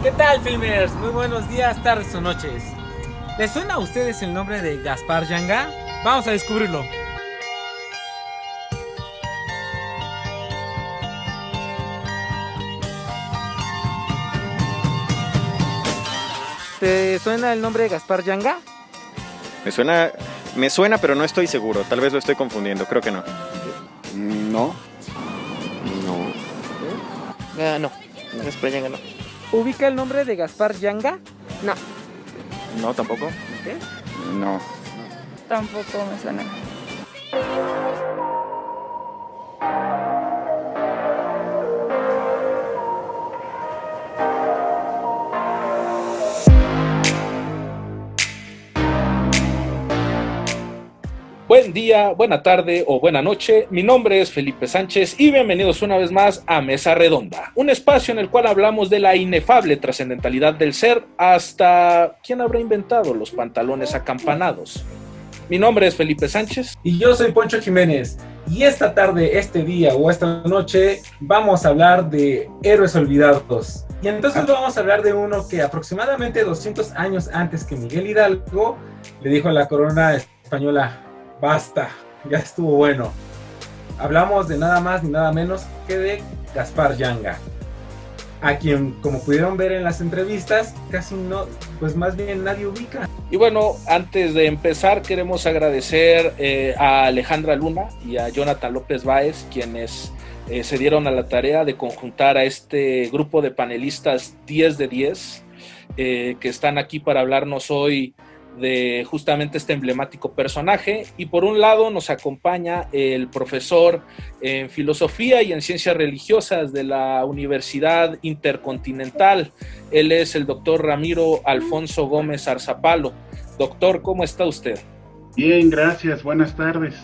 ¿Qué tal, filmers? Muy buenos días, tardes o noches. ¿Les suena a ustedes el nombre de Gaspar Yanga? Vamos a descubrirlo. ¿Te suena el nombre de Gaspar Yanga? Me suena, pero no estoy seguro. Tal vez lo estoy confundiendo. Creo que no. No. No, Gaspar Yanga no. ¿Ubica el nombre de Gaspar Yanga? No, No, tampoco. ¿Qué? No. Tampoco me suena. Buen día, buena tarde o buena noche. Mi nombre es Felipe Sánchez y bienvenidos una vez más a Mesa Redonda, un espacio en el cual hablamos de la inefable trascendentalidad del ser hasta quién habrá inventado los pantalones acampanados. Mi nombre es Felipe Sánchez. Y yo soy Poncho Jiménez. Y esta tarde, este día o esta noche vamos a hablar de héroes olvidados. Y entonces vamos a hablar de uno que aproximadamente 200 años antes que Miguel Hidalgo le dijo a la corona española: basta, ya estuvo bueno. Hablamos de nada más ni nada menos que de Gaspar Yanga, a quien, como pudieron ver en las entrevistas, casi no, pues más bien nadie ubica. Y bueno, antes de empezar queremos agradecer a Alejandra Luna y a Jonathan López Báez, quienes se dieron a la tarea de conjuntar a este grupo de panelistas 10 de 10 que están aquí para hablarnos hoy de justamente este emblemático personaje. Y por un lado nos acompaña el profesor en filosofía y en ciencias religiosas de la Universidad Intercontinental. Él es el doctor Ramiro Alfonso Gómez Arzapalo. Doctor, ¿cómo está usted? Bien, gracias, buenas tardes.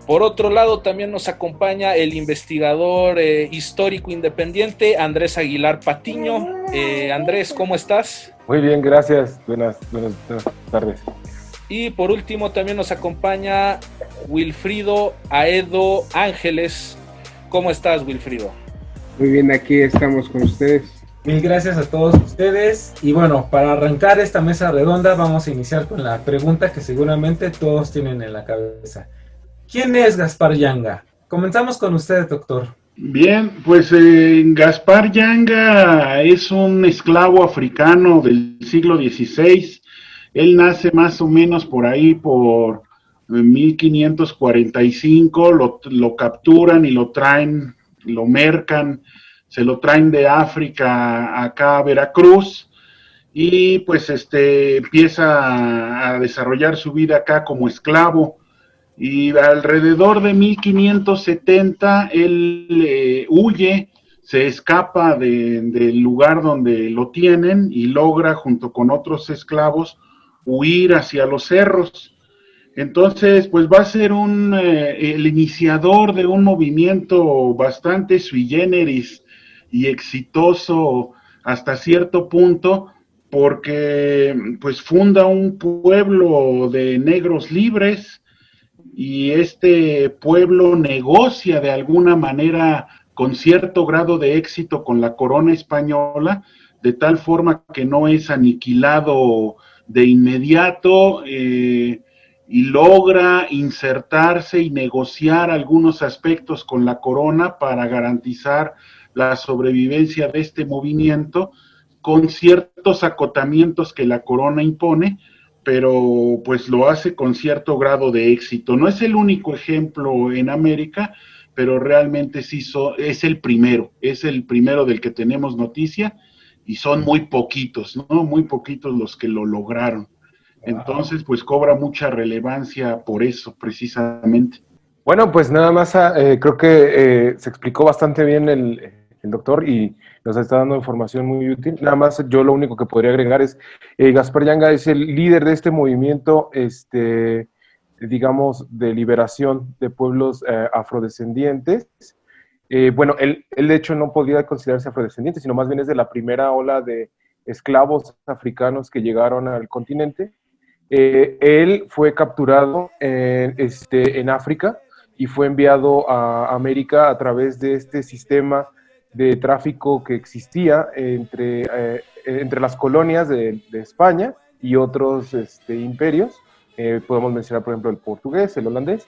Por otro lado también nos acompaña el investigador histórico independiente Andrés Aguilar Patiño. Andrés, ¿cómo estás? Muy bien, gracias. Buenas tardes. Y por último también nos acompaña Wilfrido Aedo Ángeles. ¿Cómo estás, Wilfrido? Muy bien, aquí estamos con ustedes. Mil gracias a todos ustedes. Y bueno, para arrancar esta mesa redonda vamos a iniciar con la pregunta que seguramente todos tienen en la cabeza. ¿Quién es Gaspar Yanga? Comenzamos con usted, doctor. Bien, pues Gaspar Yanga es un esclavo africano del siglo XVI. Él nace más o menos por ahí, por 1545, lo capturan y lo traen, lo mercan, se lo traen de África acá a Veracruz, y pues empieza a desarrollar su vida acá como esclavo. Y alrededor de 1570 él huye, se escapa del lugar donde lo tienen y logra, junto con otros esclavos, huir hacia los cerros. Entonces, pues va a ser el iniciador de un movimiento bastante sui generis y exitoso hasta cierto punto, porque pues funda un pueblo de negros libres, y este pueblo negocia de alguna manera con cierto grado de éxito con la corona española, de tal forma que no es aniquilado de inmediato, y logra insertarse y negociar algunos aspectos con la corona para garantizar la sobrevivencia de este movimiento, con ciertos acotamientos que la corona impone, pero pues lo hace con cierto grado de éxito. No es el único ejemplo en América, pero realmente sí es el primero del que tenemos noticia, y son muy poquitos, ¿no? Muy poquitos los que lo lograron. Entonces, pues cobra mucha relevancia por eso, precisamente. Bueno, pues nada más, creo que se explicó bastante bien el doctor y nos está dando información muy útil. Nada más yo lo único que podría agregar es, Gaspar Yanga es el líder de este movimiento, digamos, de liberación de pueblos afrodescendientes. Bueno, él de hecho no podría considerarse afrodescendiente, sino más bien es de la primera ola de esclavos africanos que llegaron al continente. Él fue capturado en África y fue enviado a América a través de este sistema de tráfico que existía entre las colonias de España y otros imperios. Podemos mencionar, por ejemplo, el portugués, el holandés,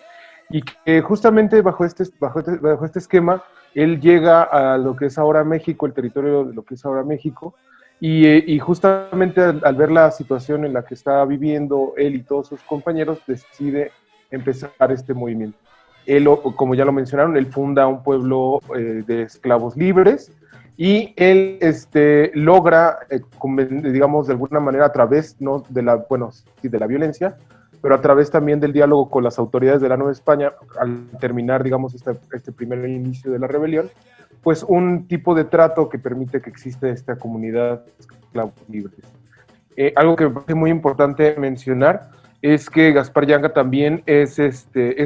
y que justamente bajo este esquema, él llega a lo que es ahora México, el territorio de lo que es ahora México, y justamente al ver la situación en la que está viviendo él y todos sus compañeros, decide empezar este movimiento. Él, como ya lo mencionaron, él funda un pueblo de esclavos libres, y él logra, digamos, de alguna manera, a través no de la, bueno, sí, de la violencia, pero a través también del diálogo con las autoridades de la Nueva España, al terminar, digamos, este primer inicio de la rebelión, pues un tipo de trato que permite que exista esta comunidad de esclavos libres. Algo que me parece muy importante mencionar es que Gaspar Yanga también es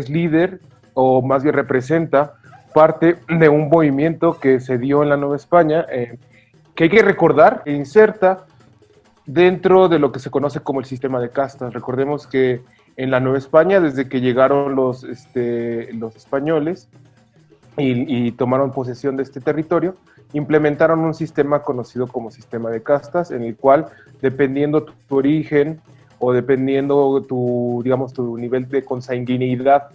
líder, o más bien representa parte de un movimiento que se dio en la Nueva España, que hay que recordar, que inserta dentro de lo que se conoce como el sistema de castas. Recordemos que en la Nueva España, desde que llegaron los españoles y tomaron posesión de este territorio, implementaron un sistema conocido como sistema de castas, en el cual, dependiendo tu origen o dependiendo tu nivel de consanguinidad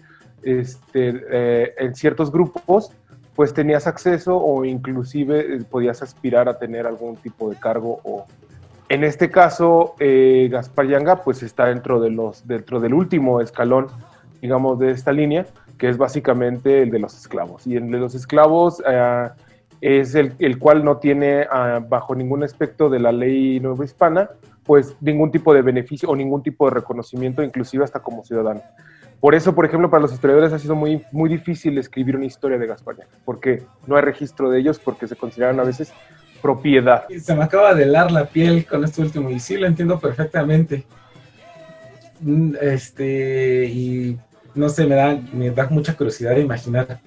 en ciertos grupos, pues tenías acceso o inclusive podías aspirar a tener algún tipo de cargo. O en este caso, Gaspar Yanga pues está dentro del último escalón, digamos, de esta línea, que es básicamente el de los esclavos. Y el de los esclavos es el cual no tiene, bajo ningún aspecto de la ley novohispana, pues ningún tipo de beneficio o ningún tipo de reconocimiento, inclusive hasta como ciudadano. Por eso, por ejemplo, para los historiadores ha sido muy, muy difícil escribir una historia de Gaspar Yanga, porque no hay registro de ellos, porque se consideran a veces propiedad. Se me acaba de helar la piel con esto último, y sí lo entiendo perfectamente. Y no sé, me da mucha curiosidad de imaginar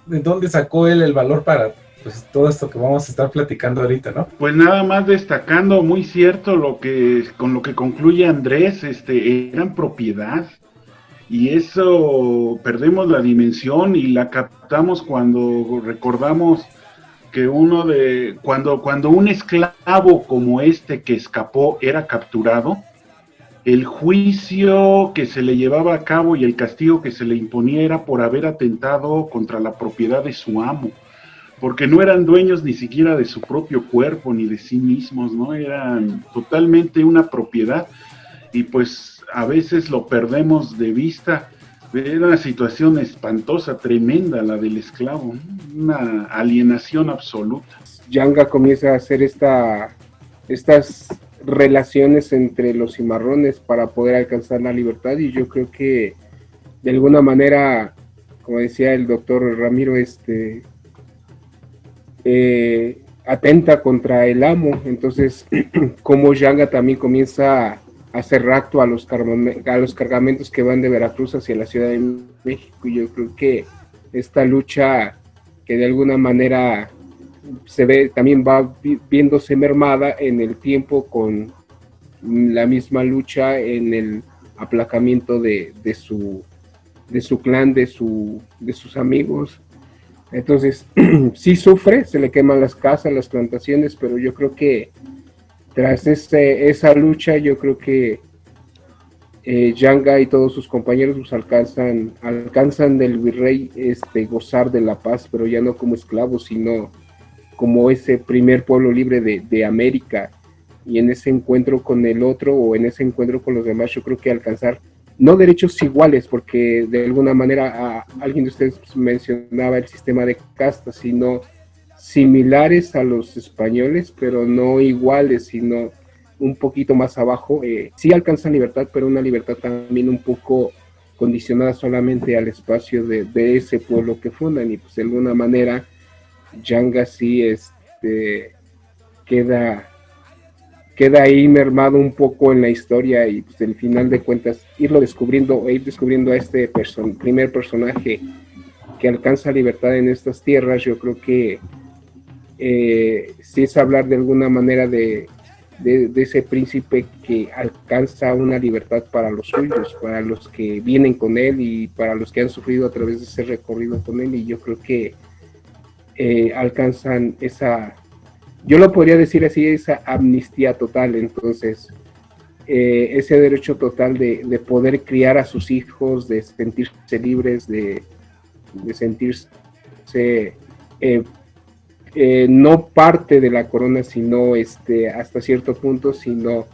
de dónde sacó él el valor para pues todo esto que vamos a estar platicando ahorita, ¿no? Pues nada más destacando, muy cierto con lo que concluye Andrés, eran propiedad, y eso perdemos la dimensión y la captamos cuando recordamos que cuando un esclavo como que escapó era capturado, el juicio que se le llevaba a cabo y el castigo que se le imponía era por haber atentado contra la propiedad de su amo, porque no eran dueños ni siquiera de su propio cuerpo ni de sí mismos, ¿no? Eran totalmente una propiedad, y pues a veces lo perdemos de vista. Era una situación espantosa, tremenda, la del esclavo, una alienación absoluta. Yanga comienza a hacer estas relaciones entre los cimarrones para poder alcanzar la libertad, y yo creo que de alguna manera, como decía el doctor Ramiro, atenta contra el amo. Entonces, como Yanga también comienza a hacer rapto a los cargamentos que van de Veracruz hacia la Ciudad de México, y yo creo que esta lucha, que de alguna manera se ve, también va viéndose mermada en el tiempo con la misma lucha en el aplacamiento de su clan, de sus amigos. Entonces, sí sufre, se le queman las casas, las plantaciones, pero yo creo que tras esa lucha, yo creo que Yanga y todos sus compañeros pues, alcanzan del virrey gozar de la paz, pero ya no como esclavos, sino como ese primer pueblo libre de América. Y en ese encuentro con el otro, o en ese encuentro con los demás, yo creo que alcanzar no derechos iguales, porque de alguna manera alguien de ustedes mencionaba el sistema de castas, sino similares a los españoles, pero no iguales, sino un poquito más abajo. Sí alcanzan libertad, pero una libertad también un poco condicionada solamente al espacio de ese pueblo que fundan, y pues de alguna manera Yanga sí queda ahí mermado un poco en la historia, y pues al final de cuentas ir descubriendo a este primer personaje que alcanza libertad en estas tierras. Yo creo que sí es hablar de alguna manera de ese príncipe que alcanza una libertad para los suyos, para los que vienen con él y para los que han sufrido a través de ese recorrido con él. Y yo creo que alcanzan esa, yo lo podría decir así, esa amnistía total. Entonces, ese derecho total de poder criar a sus hijos, de sentirse libres, de sentirse no parte de la corona, sino hasta cierto punto, sino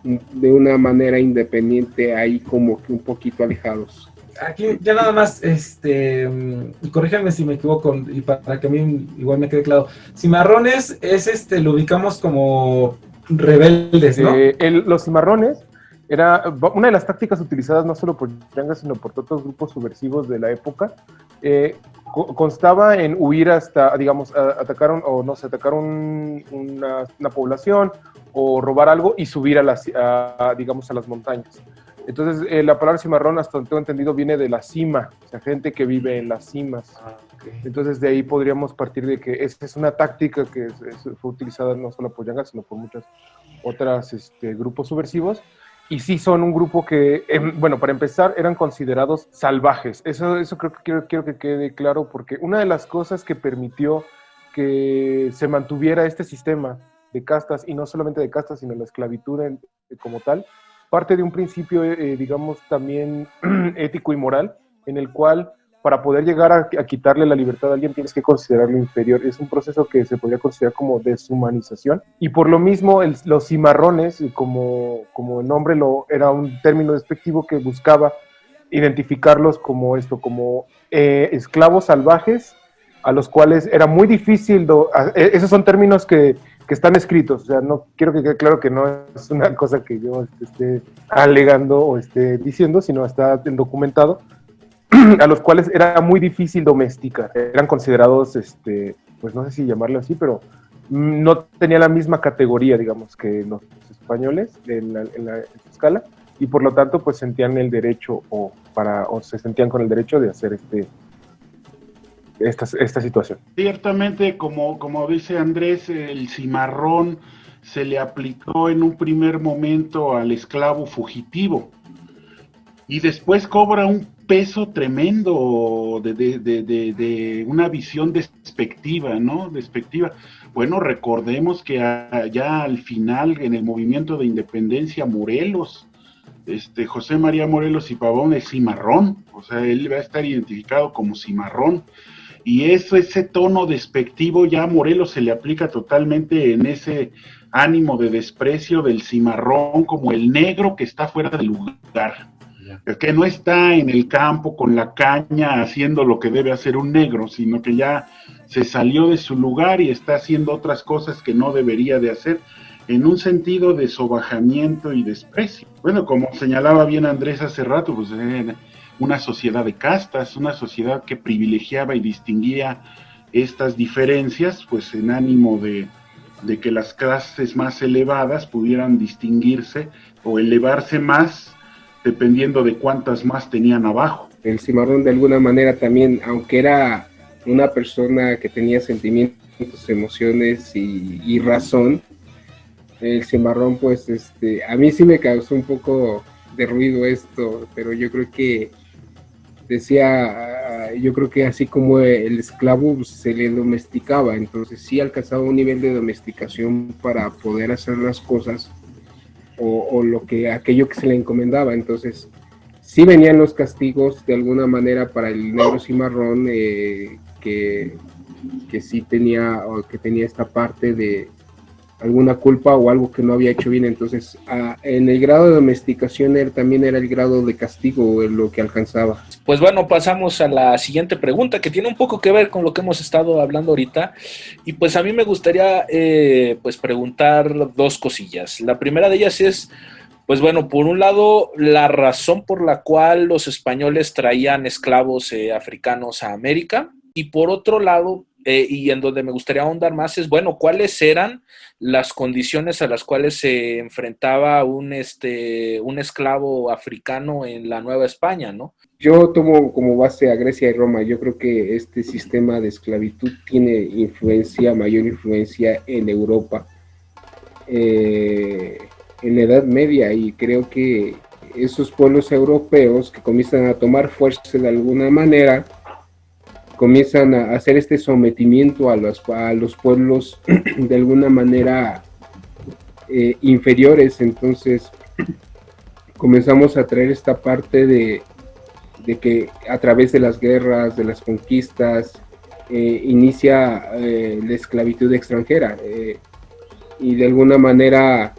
de una manera independiente, ahí como que un poquito alejados. Aquí ya nada más, y corríjanme si me equivoco, y para que a mí igual me quede claro, cimarrones es lo ubicamos como rebeldes, ¿no? Los cimarrones era una de las tácticas utilizadas no solo por Yanga, sino por otros grupos subversivos de la época. Constaba en huir hasta, digamos, atacar una población o robar algo y subir digamos, a las montañas. Entonces, la palabra cimarrón, hasta donde tengo entendido, viene de la cima, o sea, gente que vive en las cimas. Okay. Entonces, de ahí podríamos partir de que esta es una táctica que fue utilizada no solo por Yanga, sino por muchos otros grupos subversivos. Y sí son un grupo que, bueno, para empezar, eran considerados salvajes. Eso creo que quiero que quede claro, porque una de las cosas que permitió que se mantuviera este sistema de castas, y no solamente de castas, sino la esclavitud como tal, parte de un principio, digamos, también ético y moral, en el cual para poder llegar a quitarle la libertad a alguien tienes que considerarlo inferior. Es un proceso que se podría considerar como deshumanización. Y por lo mismo, los cimarrones, como el nombre era un término despectivo que buscaba identificarlos como esclavos salvajes, a los cuales era muy difícil, esos son términos que están escritos, o sea, no quiero que quede claro que no es una cosa que yo esté alegando o esté diciendo, sino está documentado, a los cuales era muy difícil domesticar. Eran considerados, pues no sé si llamarlo así, pero no tenía la misma categoría, digamos, que los españoles en su escala, y por lo tanto, pues sentían el derecho o se sentían con el derecho de hacer esta situación. Ciertamente, como dice Andrés, el cimarrón se le aplicó en un primer momento al esclavo fugitivo y después cobra un peso tremendo de una visión despectiva, ¿no? Despectiva. Bueno, recordemos que ya al final, en el movimiento de independencia, Morelos, José María Morelos y Pavón es cimarrón, o sea, él va a estar identificado como cimarrón. Y ese tono despectivo ya a Morelos se le aplica totalmente en ese ánimo de desprecio del cimarrón como el negro que está fuera del lugar, que no está en el campo con la caña haciendo lo que debe hacer un negro, sino que ya se salió de su lugar y está haciendo otras cosas que no debería de hacer, en un sentido de sobajamiento y desprecio. Bueno, como señalaba bien Andrés hace rato, pues una sociedad de castas, una sociedad que privilegiaba y distinguía estas diferencias, pues en ánimo de que las clases más elevadas pudieran distinguirse o elevarse más, dependiendo de cuántas más tenían abajo. El cimarrón, de alguna manera, también, aunque era una persona que tenía sentimientos, emociones y razón, el cimarrón, pues, a mí sí me causó un poco de ruido esto, pero yo creo que yo creo que así como el esclavo se le domesticaba, entonces sí alcanzaba un nivel de domesticación para poder hacer las cosas o aquello que se le encomendaba. Entonces sí venían los castigos de alguna manera para el negro cimarrón, que sí tenía esta parte de alguna culpa o algo que no había hecho bien. Entonces en el grado de domesticación también era el grado de castigo lo que alcanzaba. Pues bueno, pasamos a la siguiente pregunta, que tiene un poco que ver con lo que hemos estado hablando ahorita, y pues a mí me gustaría pues preguntar dos cosillas. La primera de ellas es, pues bueno, por un lado, la razón por la cual los españoles traían esclavos africanos a América, y por otro lado, y en donde me gustaría ahondar más es, bueno, ¿cuáles eran las condiciones a las cuales se enfrentaba un esclavo africano en la Nueva España, ¿no? Yo tomo como base a Grecia y Roma. Yo creo que este sistema de esclavitud tiene mayor influencia en Europa, en la Edad Media, y creo que esos pueblos europeos que comienzan a tomar fuerza de alguna manera, comienzan a hacer este sometimiento a los pueblos de alguna manera inferiores. Entonces comenzamos a traer esta parte de que a través de las guerras, de las conquistas, inicia la esclavitud extranjera, y de alguna manera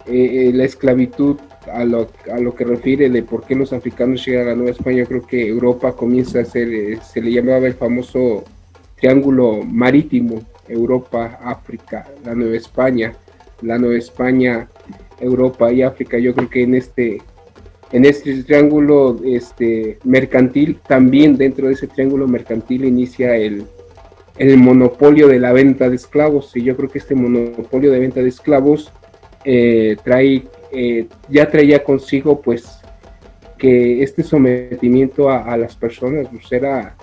la esclavitud a lo que refiere de por qué los africanos llegan a la Nueva España. Yo creo que Europa comienza a ser, se le llamaba el famoso triángulo marítimo: Europa, África, la Nueva España, Europa y África. Yo creo que en este triángulo mercantil, también dentro de ese triángulo mercantil inicia el monopolio de la venta de esclavos, y yo creo que este monopolio de venta de esclavos ya traía consigo pues que este sometimiento a las personas pues era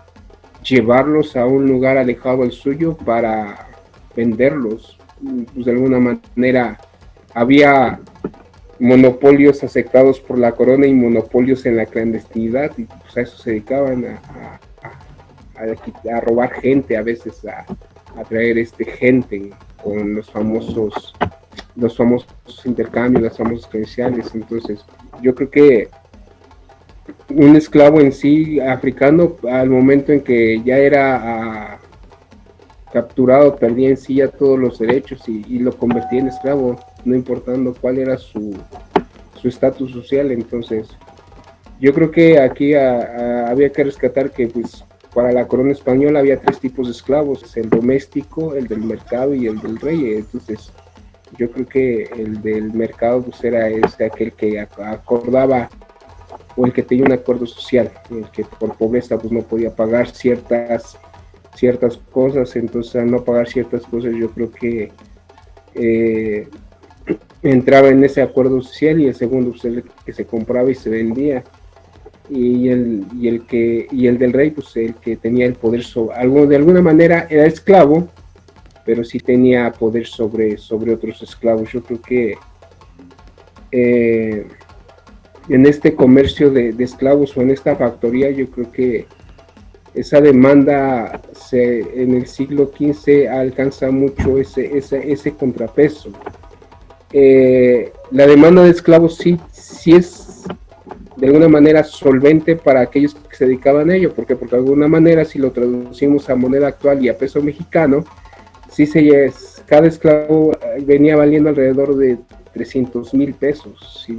llevarlos a un lugar alejado del suyo para venderlos. Pues de alguna manera había monopolios aceptados por la corona y monopolios en la clandestinidad, y pues a eso se dedicaban, a robar gente, a veces a traer gente con los famosos intercambios, las famosas credenciales. Entonces yo creo que un esclavo en sí africano, al momento en que ya era capturado, perdía en sí ya todos los derechos y lo convertía en esclavo, no importando cuál era su estatus social. Entonces yo creo que aquí había que rescatar que pues para la corona española había 3 tipos de esclavos: el doméstico, el del mercado y el del rey. Entonces yo creo que el del mercado pues era aquel que acordaba, o el que tenía un acuerdo social, el que por pobreza pues no podía pagar ciertas cosas. Entonces al no pagar ciertas cosas, yo creo que entraba en ese acuerdo social. Y el segundo pues el que se compraba y se vendía, y el del rey pues el que tenía el poder de alguna manera era esclavo, pero sí tenía poder sobre otros esclavos. Yo creo que en este comercio de esclavos, o en esta factoría, yo creo que esa demanda en el siglo XV alcanza mucho ese contrapeso. La demanda de esclavos sí es de alguna manera solvente para aquellos que se dedicaban a ello, porque de alguna manera, si lo traducimos a moneda actual y a peso mexicano, cada esclavo venía valiendo alrededor de 300,000 pesos, si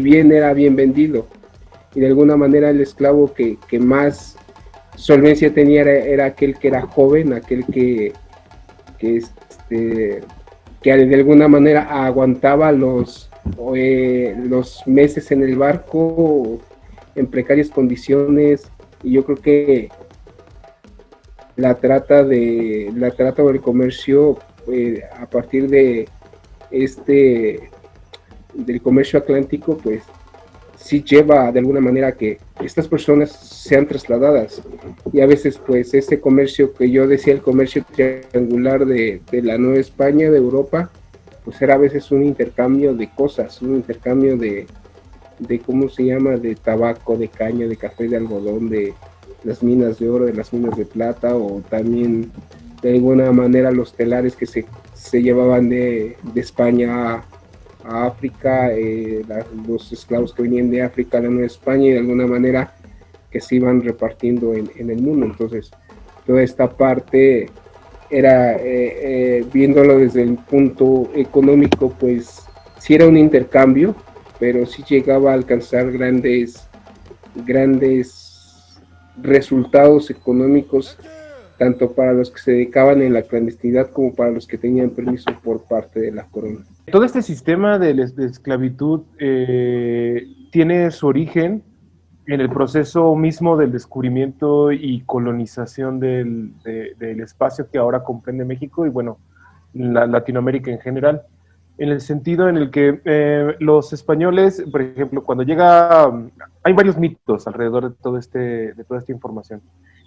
bien era bien vendido. Y de alguna manera el esclavo que más solvencia tenía era aquel que era joven, aquel que de alguna manera aguantaba los meses en el barco en precarias condiciones. Y yo creo que la trata o el comercio a partir de del comercio atlántico pues sí lleva de alguna manera a que estas personas sean trasladadas. Y a veces pues ese comercio que yo decía, el comercio triangular de la Nueva España, de Europa, pues era a veces un intercambio de cosas, un intercambio de ¿cómo se llama?, de tabaco, de caña, de café, de algodón, de las minas de oro, de las minas de plata, o también de alguna manera los telares que se llevaban de España a África, los esclavos que venían de África a la Nueva España, y de alguna manera que se iban repartiendo en el mundo. Entonces toda esta parte era, viéndolo desde el punto económico, pues sí era un intercambio, pero sí llegaba a alcanzar grandes resultados económicos, tanto para los que se dedicaban en la clandestinidad como para los que tenían permiso por parte de la corona. Todo este sistema de esclavitud tiene su origen en el proceso mismo del descubrimiento y colonización del espacio que ahora comprende México y, bueno, Latinoamérica en general, en el sentido en el que los españoles, por ejemplo, cuando hay varios mitos alrededor de toda esta información.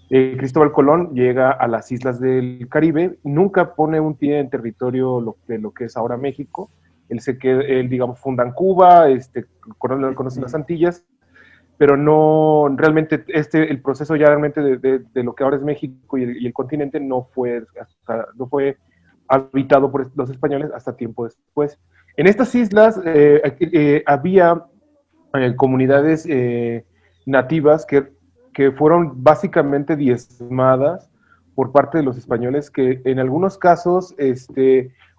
Cristóbal Colón llega a las islas del Caribe, nunca pone un pie en territorio de lo que es ahora México. Él digamos, fundan Cuba, conoce las Antillas, pero no, realmente el proceso ya realmente de lo que ahora es México y el continente no fue habitado por los españoles hasta tiempo después. En estas islas había comunidades nativas que fueron básicamente diezmadas por parte de los españoles, que en algunos casos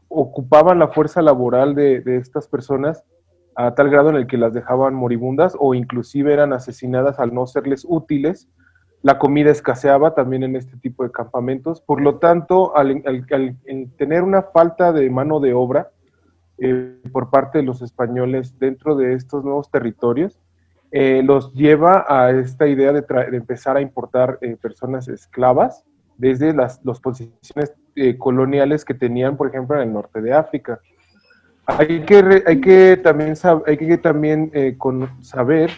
ocupaban la fuerza laboral de estas personas a tal grado en el que las dejaban moribundas o inclusive eran asesinadas al no serles útiles. La comida escaseaba también en este tipo de campamentos. Por lo tanto, al tener una falta de mano de obra por parte de los españoles dentro de estos nuevos territorios, los lleva a esta idea de empezar a importar personas esclavas desde las posiciones coloniales que tenían, por ejemplo, en el norte de África. Hay que también saber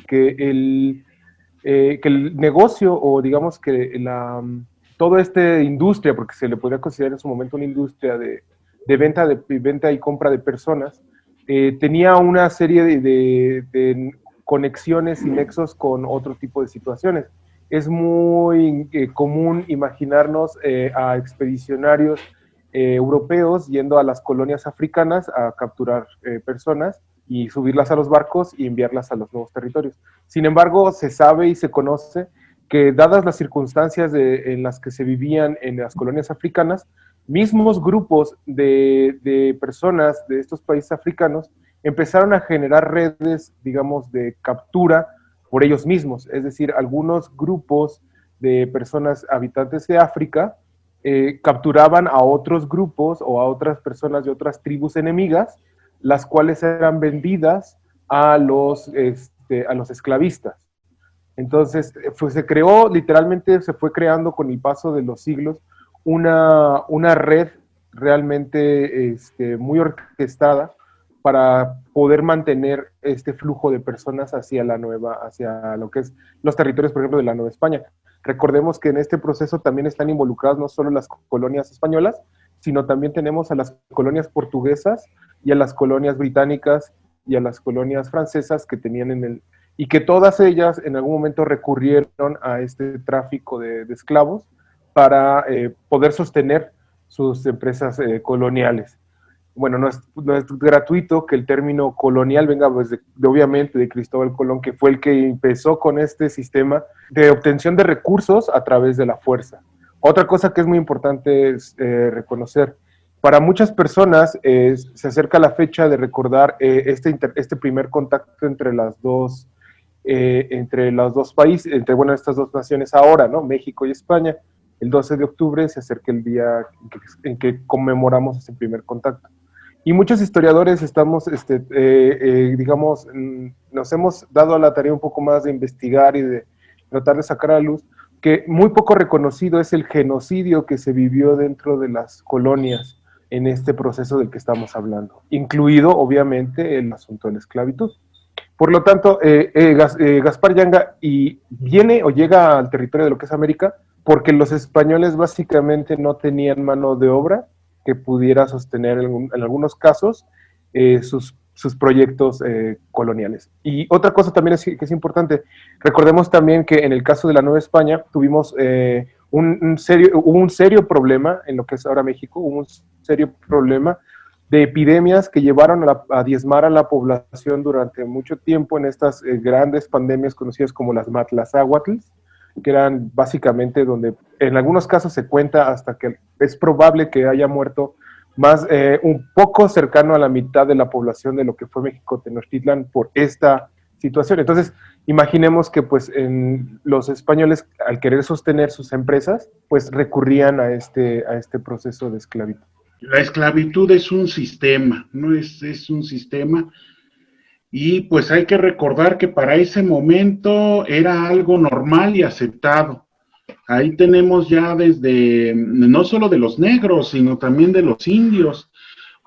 que el negocio, o digamos que toda esta industria, porque se le podría considerar en su momento una industria de venta y compra de personas, tenía una serie de conexiones y nexos con otro tipo de situaciones. Es muy común imaginarnos a expedicionarios europeos yendo a las colonias africanas a capturar personas y subirlas a los barcos y enviarlas a los nuevos territorios. Sin embargo, se sabe y se conoce que dadas las circunstancias en las que se vivían en las colonias africanas, mismos grupos de personas de estos países africanos empezaron a generar redes, digamos, de captura por ellos mismos. Es decir, algunos grupos de personas habitantes de África capturaban a otros grupos o a otras personas de otras tribus enemigas, las cuales eran vendidas a los esclavistas. Entonces, se creó, literalmente se fue creando con el paso de los siglos una red realmente muy orquestada para poder mantener este flujo de personas hacia lo que es los territorios, por ejemplo, de la Nueva España. Recordemos que en este proceso también están involucradas no solo las colonias españolas, sino también tenemos a las colonias portuguesas y a las colonias británicas y a las colonias francesas que tenían y que todas ellas en algún momento recurrieron a este tráfico de esclavos para poder sostener sus empresas coloniales. Bueno, no es gratuito que el término colonial venga pues, obviamente de Cristóbal Colón, que fue el que empezó con este sistema de obtención de recursos a través de la fuerza. Otra cosa que es muy importante es reconocer, para muchas personas se acerca la fecha de recordar este primer contacto entre los dos países, estas dos naciones ahora, ¿no? México y España. El 12 de octubre se acerca el día en que conmemoramos ese primer contacto. Y muchos historiadores nos hemos dado a la tarea un poco más de investigar y de tratar de sacar a la luz que muy poco reconocido es el genocidio que se vivió dentro de las colonias en este proceso del que estamos hablando, incluido obviamente el asunto de la esclavitud. Por lo tanto, Gaspar Yanga viene o llega al territorio de lo que es América porque los españoles básicamente no tenían mano de obra que pudiera sostener en algunos casos sus proyectos coloniales. Y otra cosa también que es importante, recordemos también que en el caso de la Nueva España tuvimos un serio problema en lo que es ahora México, hubo un serio problema de epidemias que llevaron a diezmar a la población durante mucho tiempo en estas grandes pandemias conocidas como las Matlazáhuatls, que eran básicamente donde en algunos casos se cuenta hasta que es probable que haya muerto más un poco cercano a la mitad de la población de lo que fue México Tenochtitlan por esta situación. Entonces, imaginemos que pues los españoles al querer sostener sus empresas, pues recurrían a este proceso de esclavitud. La esclavitud es un sistema, ¿no? Es un sistema. Y pues hay que recordar que para ese momento era algo normal y aceptado. Ahí tenemos ya desde, no solo de los negros, sino también de los indios.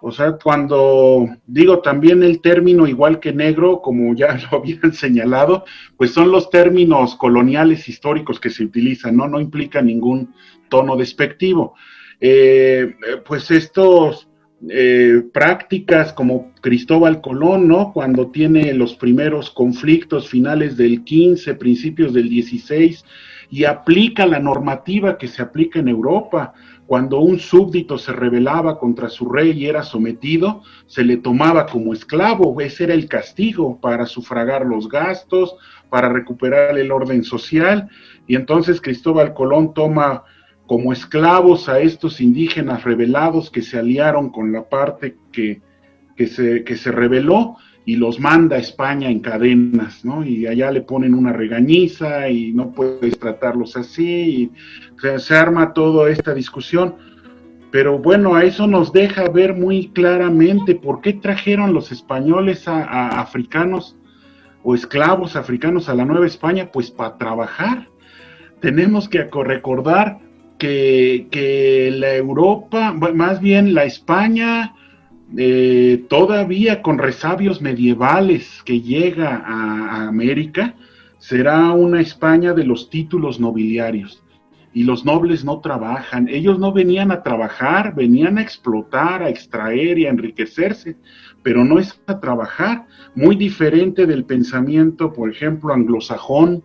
O sea, cuando digo también el término igual que negro, como ya lo habían señalado, pues son los términos coloniales históricos que se utilizan, ¿no? No implica ningún tono despectivo. Pues estos prácticas como Cristóbal Colón, ¿no? Cuando tiene los primeros conflictos finales del 15, principios del 16, y aplica la normativa que se aplica en Europa. Cuando un súbdito se rebelaba contra su rey y era sometido, se le tomaba como esclavo. Ese era el castigo para sufragar los gastos, para recuperar el orden social. Y entonces Cristóbal Colón toma como esclavos a estos indígenas rebelados que se aliaron con la parte que se rebeló, y los manda a España en cadenas, ¿no? Y allá le ponen una regañiza y no puedes tratarlos así, y se arma toda esta discusión. Pero bueno, a eso nos deja ver muy claramente por qué trajeron los españoles a africanos o esclavos africanos a la Nueva España, pues para trabajar. Tenemos que recordar que la Europa, más bien la España, todavía con resabios medievales que llega a América, será una España de los títulos nobiliarios, y los nobles no trabajan. Ellos no venían a trabajar, venían a explotar, a extraer y a enriquecerse, pero no es a trabajar. Muy diferente del pensamiento, por ejemplo, anglosajón,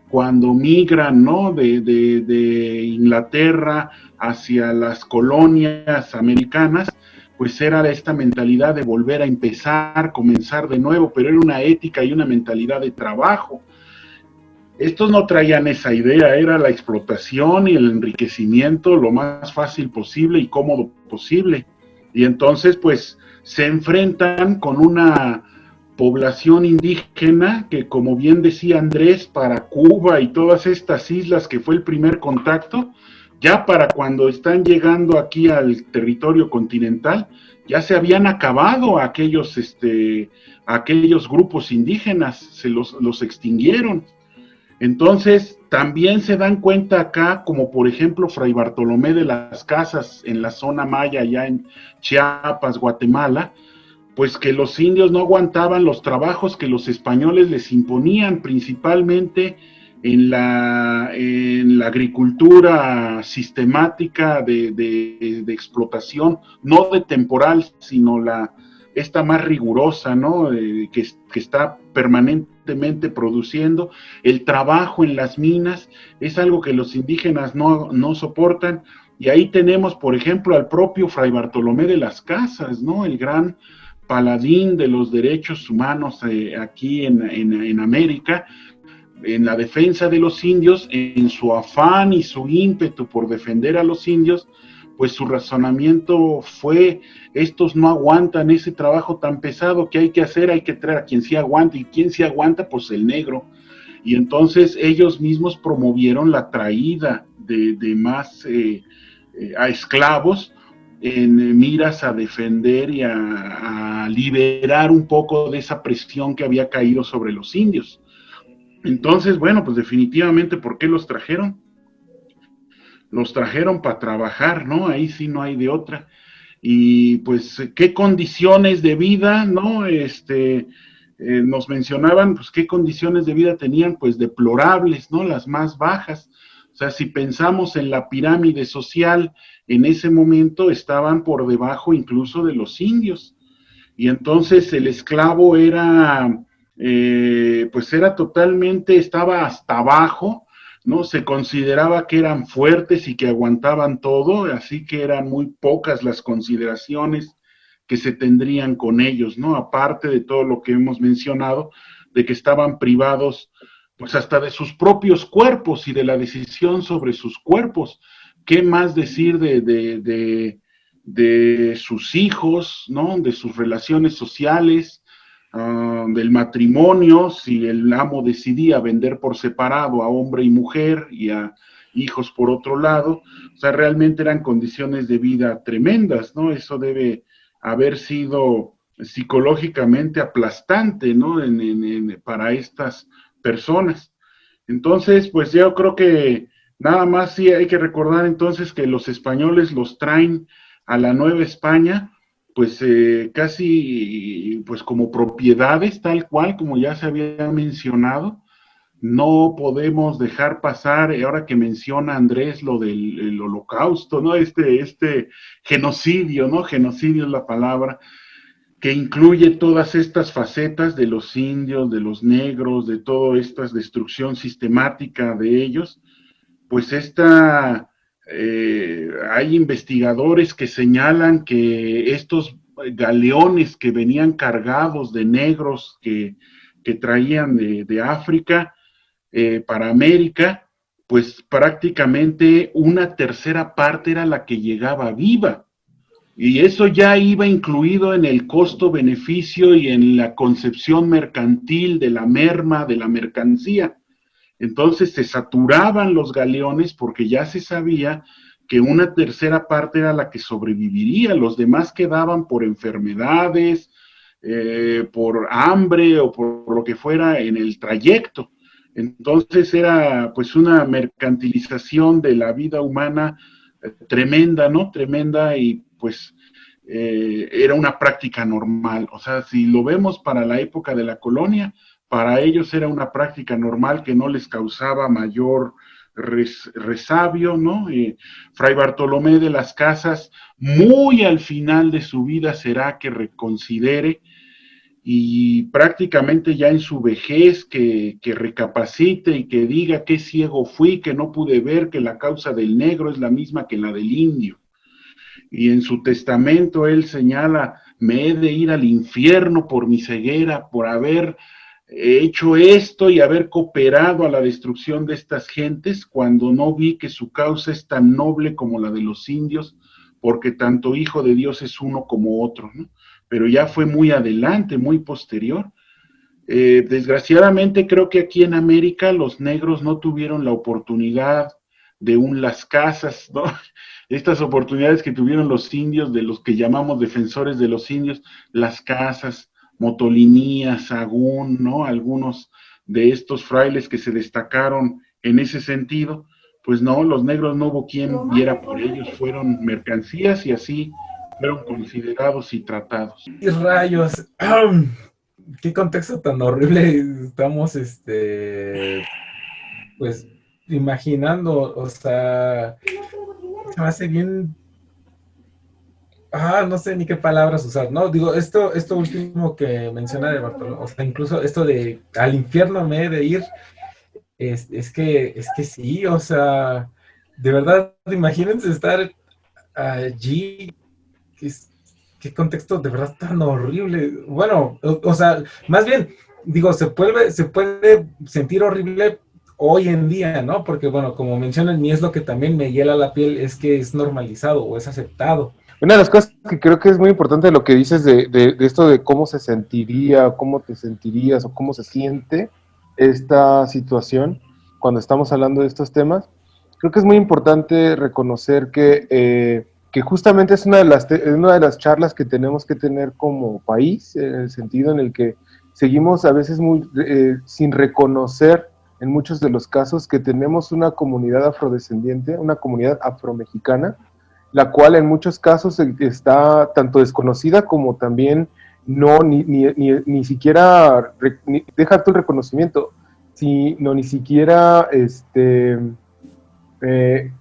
cuando migran, ¿no?, de Inglaterra hacia las colonias americanas, pues era esta mentalidad de volver a empezar, comenzar de nuevo, pero era una ética y una mentalidad de trabajo. Estos no traían esa idea, era la explotación y el enriquecimiento lo más fácil posible y cómodo posible. Y entonces, pues, se enfrentan con una población indígena que, como bien decía Andrés, para Cuba y todas estas islas que fue el primer contacto, ya para cuando están llegando aquí al territorio continental, ya se habían acabado aquellos grupos indígenas, se los extinguieron. Entonces, también se dan cuenta acá, como por ejemplo Fray Bartolomé de las Casas en la zona maya, allá en Chiapas, Guatemala, pues que los indios no aguantaban los trabajos que los españoles les imponían, principalmente en la agricultura sistemática de explotación, no de temporal, sino esta más rigurosa, ¿no?, que está permanentemente produciendo. El trabajo en las minas es algo que los indígenas no soportan, y ahí tenemos, por ejemplo, al propio Fray Bartolomé de las Casas, ¿no?, el gran paladín de los derechos humanos aquí en América, en la defensa de los indios, en su afán y su ímpetu por defender a los indios, pues su razonamiento fue: estos no aguantan ese trabajo tan pesado que hay que hacer, hay que traer a quien sí aguanta, y quien sí aguanta, pues el negro. Y entonces ellos mismos promovieron la traída de más a esclavos, en miras a defender y a liberar un poco de esa presión que había caído sobre los indios. Entonces, bueno, pues definitivamente, ¿por qué los trajeron? Los trajeron para trabajar, ¿no? Ahí sí no hay de otra. Y pues, ¿qué condiciones de vida, no? Nos mencionaban, pues, ¿qué condiciones de vida tenían? Pues deplorables, ¿no? Las más bajas. O sea, si pensamos en la pirámide social, en ese momento estaban por debajo incluso de los indios. Y entonces el esclavo estaba hasta abajo, ¿no? Se consideraba que eran fuertes y que aguantaban todo, así que eran muy pocas las consideraciones que se tendrían con ellos, ¿no? Aparte de todo lo que hemos mencionado, de que estaban privados, pues hasta de sus propios cuerpos y de la decisión sobre sus cuerpos. ¿Qué más decir de sus hijos, ¿no? De sus relaciones sociales, del matrimonio, si el amo decidía vender por separado a hombre y mujer y a hijos por otro lado? O sea, realmente eran condiciones de vida tremendas, ¿no? Eso debe haber sido psicológicamente aplastante, ¿no? Para estas personas. Entonces, pues yo creo que nada más sí hay que recordar entonces que los españoles los traen a la Nueva España, pues casi pues como propiedades, tal cual, como ya se había mencionado, no podemos dejar pasar, ahora que menciona Andrés lo del el holocausto, ¿no? Este genocidio, ¿no? Genocidio es la palabra, que incluye todas estas facetas de los indios, de los negros, de toda esta destrucción sistemática de ellos. Pues hay investigadores que señalan que estos galeones que venían cargados de negros que traían de África para América, pues prácticamente una tercera parte era la que llegaba viva. Y eso ya iba incluido en el costo-beneficio y en la concepción mercantil de la merma de la mercancía. Entonces se saturaban los galeones porque ya se sabía que una tercera parte era la que sobreviviría, los demás quedaban por enfermedades, por hambre o por lo que fuera en el trayecto. Entonces era pues una mercantilización de la vida humana tremenda, ¿no? Tremenda, y pues era una práctica normal. O sea, si lo vemos para la época de la colonia, para ellos era una práctica normal que no les causaba mayor resabio, ¿no? Fray Bartolomé de las Casas, muy al final de su vida será que reconsidere, y prácticamente ya en su vejez que recapacite y que diga qué ciego fui, que no pude ver que la causa del negro es la misma que la del indio. Y en su testamento él señala, me he de ir al infierno por mi ceguera, por haber hecho esto y haber cooperado a la destrucción de estas gentes, cuando no vi que su causa es tan noble como la de los indios, porque tanto Hijo de Dios es uno como otro, ¿no? Pero ya fue muy adelante, muy posterior. Desgraciadamente creo que aquí en América los negros no tuvieron la oportunidad de Las Casas, ¿no? Estas oportunidades que tuvieron los indios, de los que llamamos defensores de los indios, Las Casas, Motolinía, Sagún, ¿no? Algunos de estos frailes que se destacaron en ese sentido, pues no, los negros no hubo quien viera por ellos, fueron mercancías y así fueron considerados y tratados. ¡Y rayos! ¡Qué contexto tan horrible estamos, pues, imaginando! O sea, se me hace bien... no sé ni qué palabras usar, ¿no? Digo, esto último que menciona de Bartolomé, o sea, incluso esto de al infierno me he de ir, es que sí, o sea, de verdad, imagínense estar allí. Qué contexto de verdad tan horrible. Bueno, o sea, más bien, digo, se puede sentir horrible hoy en día, ¿no? Porque, bueno, como mencionan, ni es lo que también me hiela la piel, es que es normalizado o es aceptado. Una de las cosas que creo que es muy importante de lo que dices de esto de cómo se sentiría, cómo te sentirías o cómo se siente esta situación cuando estamos hablando de estos temas, creo que es muy importante reconocer que justamente es una de las charlas que tenemos que tener como país, en el sentido en el que seguimos a veces sin reconocer en muchos de los casos que tenemos una comunidad afrodescendiente, una comunidad afromexicana, la cual en muchos casos está tanto desconocida como también ni siquiera, deja tú el reconocimiento, sino ni siquiera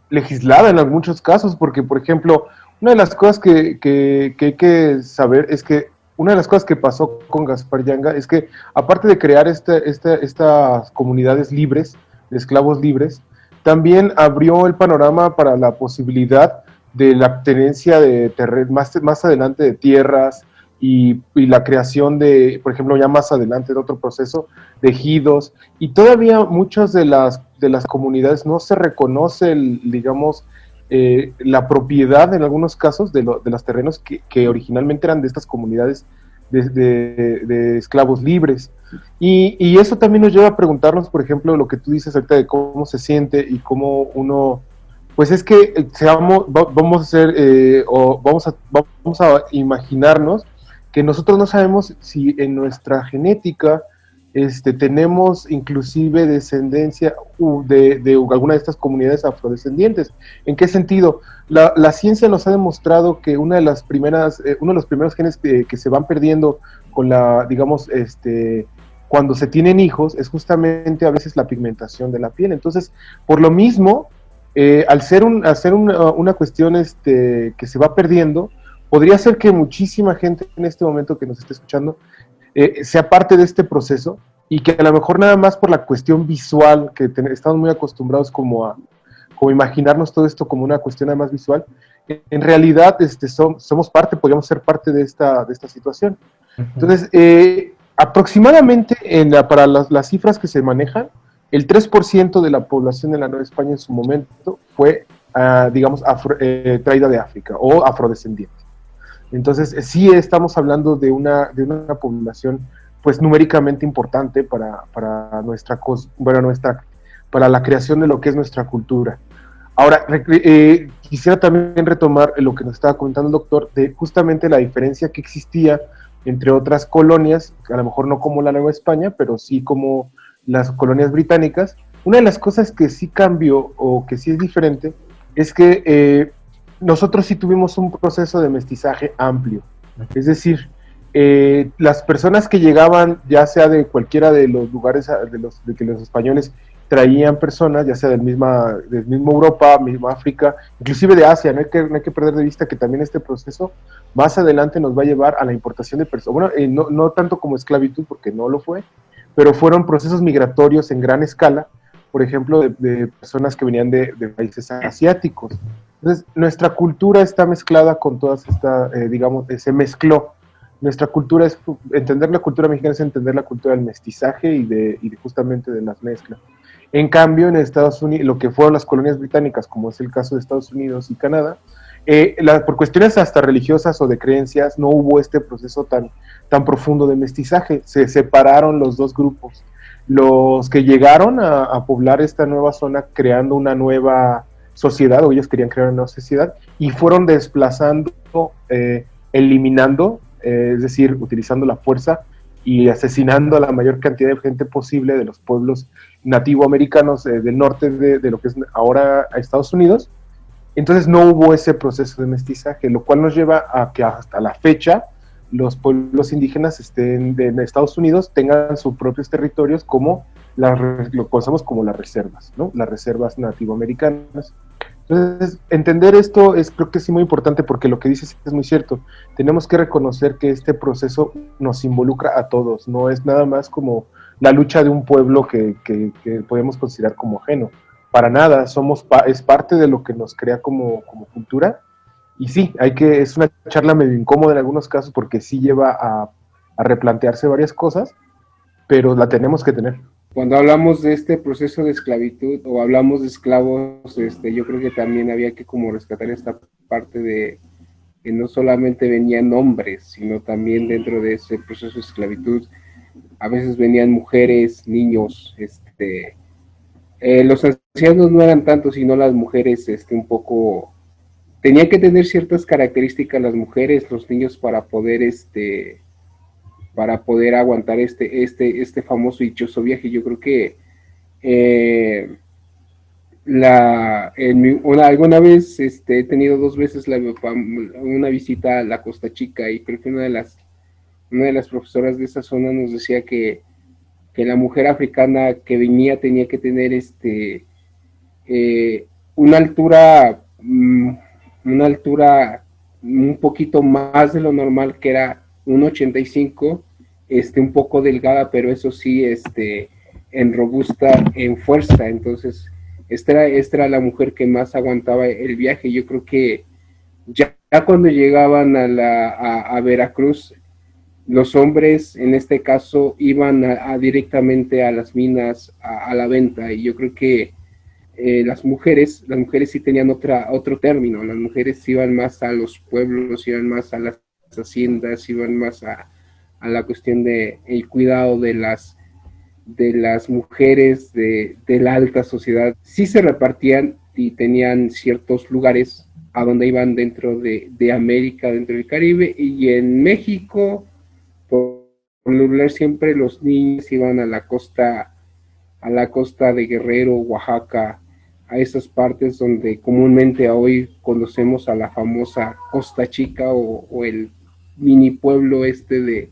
legislada en muchos casos, porque, por ejemplo, una de las cosas que hay que saber es que una de las cosas que pasó con Gaspar Yanga es que, aparte de crear estas comunidades libres, de esclavos libres, también abrió el panorama para la posibilidad de la tenencia de más adelante de tierras y la creación de, por ejemplo, ya más adelante de otro proceso, de ejidos, y todavía muchas de las comunidades no se reconoce, digamos, la propiedad en algunos casos de los terrenos que originalmente eran de estas comunidades de esclavos libres. Y eso también nos lleva a preguntarnos, por ejemplo, lo que tú dices ahorita de cómo se siente y cómo uno... Pues es que vamos a hacer, vamos a imaginarnos que nosotros no sabemos si en nuestra genética tenemos inclusive descendencia de alguna de estas comunidades afrodescendientes. ¿En qué sentido? La ciencia nos ha demostrado que uno de los primeros genes que se van perdiendo con la, digamos, cuando se tienen hijos es justamente a veces la pigmentación de la piel. Entonces, por lo mismo, al ser una cuestión que se va perdiendo, podría ser que muchísima gente en este momento que nos esté escuchando sea parte de este proceso y que a lo mejor nada más por la cuestión visual, que estamos muy acostumbrados como imaginarnos todo esto como una cuestión además visual, en realidad somos parte, podríamos ser parte de esta situación. Entonces, aproximadamente para las cifras que se manejan, el 3% de la población de la Nueva España en su momento fue, digamos, traída de África o afrodescendiente. Entonces, sí estamos hablando de una población, pues, numéricamente importante para la creación de lo que es nuestra cultura. Ahora, quisiera también retomar lo que nos estaba comentando el doctor, de justamente la diferencia que existía entre otras colonias, a lo mejor no como la Nueva España, pero sí como las colonias británicas. Una de las cosas que sí cambió o que sí es diferente es que nosotros sí tuvimos un proceso de mestizaje amplio. Es decir, las personas que llegaban, ya sea de cualquiera de los lugares de que los españoles traían personas, ya sea del mismo Europa, mismo África, inclusive de Asia. No hay que perder de vista que también este proceso más adelante nos va a llevar a la importación de personas. Bueno, no tanto como esclavitud, porque no lo fue, pero fueron procesos migratorios en gran escala, por ejemplo, de personas que venían de países asiáticos. Entonces, nuestra cultura está mezclada con todas estas, se mezcló. Nuestra cultura entender la cultura mexicana es entender la cultura del mestizaje y justamente de las mezclas. En cambio, en Estados Unidos, lo que fueron las colonias británicas, como es el caso de Estados Unidos y Canadá, por cuestiones hasta religiosas o de creencias, no hubo este proceso tan profundo de mestizaje. Se separaron los dos grupos. Los que llegaron a poblar esta nueva zona creando una nueva sociedad, o ellos querían crear una nueva sociedad, y fueron desplazando, eliminando, es decir, utilizando la fuerza y asesinando a la mayor cantidad de gente posible de los pueblos nativoamericanos del norte de lo que es ahora Estados Unidos. Entonces no hubo ese proceso de mestizaje, lo cual nos lleva a que hasta la fecha los pueblos indígenas en Estados Unidos tengan sus propios territorios como lo conocemos como las reservas, ¿no? Las reservas nativoamericanas. Entonces, entender esto creo que es muy importante porque lo que dices es muy cierto. Tenemos que reconocer que este proceso nos involucra a todos, no es nada más como la lucha de un pueblo que podemos considerar como ajeno. Para nada, es parte de lo que nos crea como cultura. Y sí, es una charla medio incómoda en algunos casos porque sí lleva a replantearse varias cosas, pero la tenemos que tener. Cuando hablamos de este proceso de esclavitud o hablamos de esclavos, yo creo que también había que como rescatar esta parte de que no solamente venían hombres, sino también dentro de ese proceso de esclavitud a veces venían mujeres, niños, los ancianos no eran tanto, sino las mujeres, un poco, tenían que tener ciertas características las mujeres, los niños para poder, aguantar este famoso y dichoso viaje. Yo creo que alguna vez he tenido 2 veces una visita a la Costa Chica, y creo que una de las profesoras de esa zona nos decía que la mujer africana que venía tenía que tener una altura un poquito más de lo normal, que era 1.85, un poco delgada, pero eso sí, en robusta, en fuerza. Entonces, esta era la mujer que más aguantaba el viaje. Yo creo que ya cuando llegaban a Veracruz, los hombres, en este caso, iban directamente a las minas, a la venta, y yo creo que las mujeres sí tenían otro término. Las mujeres iban más a los pueblos, iban más a las haciendas, iban más a la cuestión de el cuidado de las mujeres de la alta sociedad. Sí se repartían y tenían ciertos lugares a donde iban dentro de América, dentro del Caribe, y en México, por lo regular, siempre los niños iban a la costa de Guerrero, Oaxaca, a esas partes donde comúnmente hoy conocemos a la famosa Costa Chica o el mini pueblo de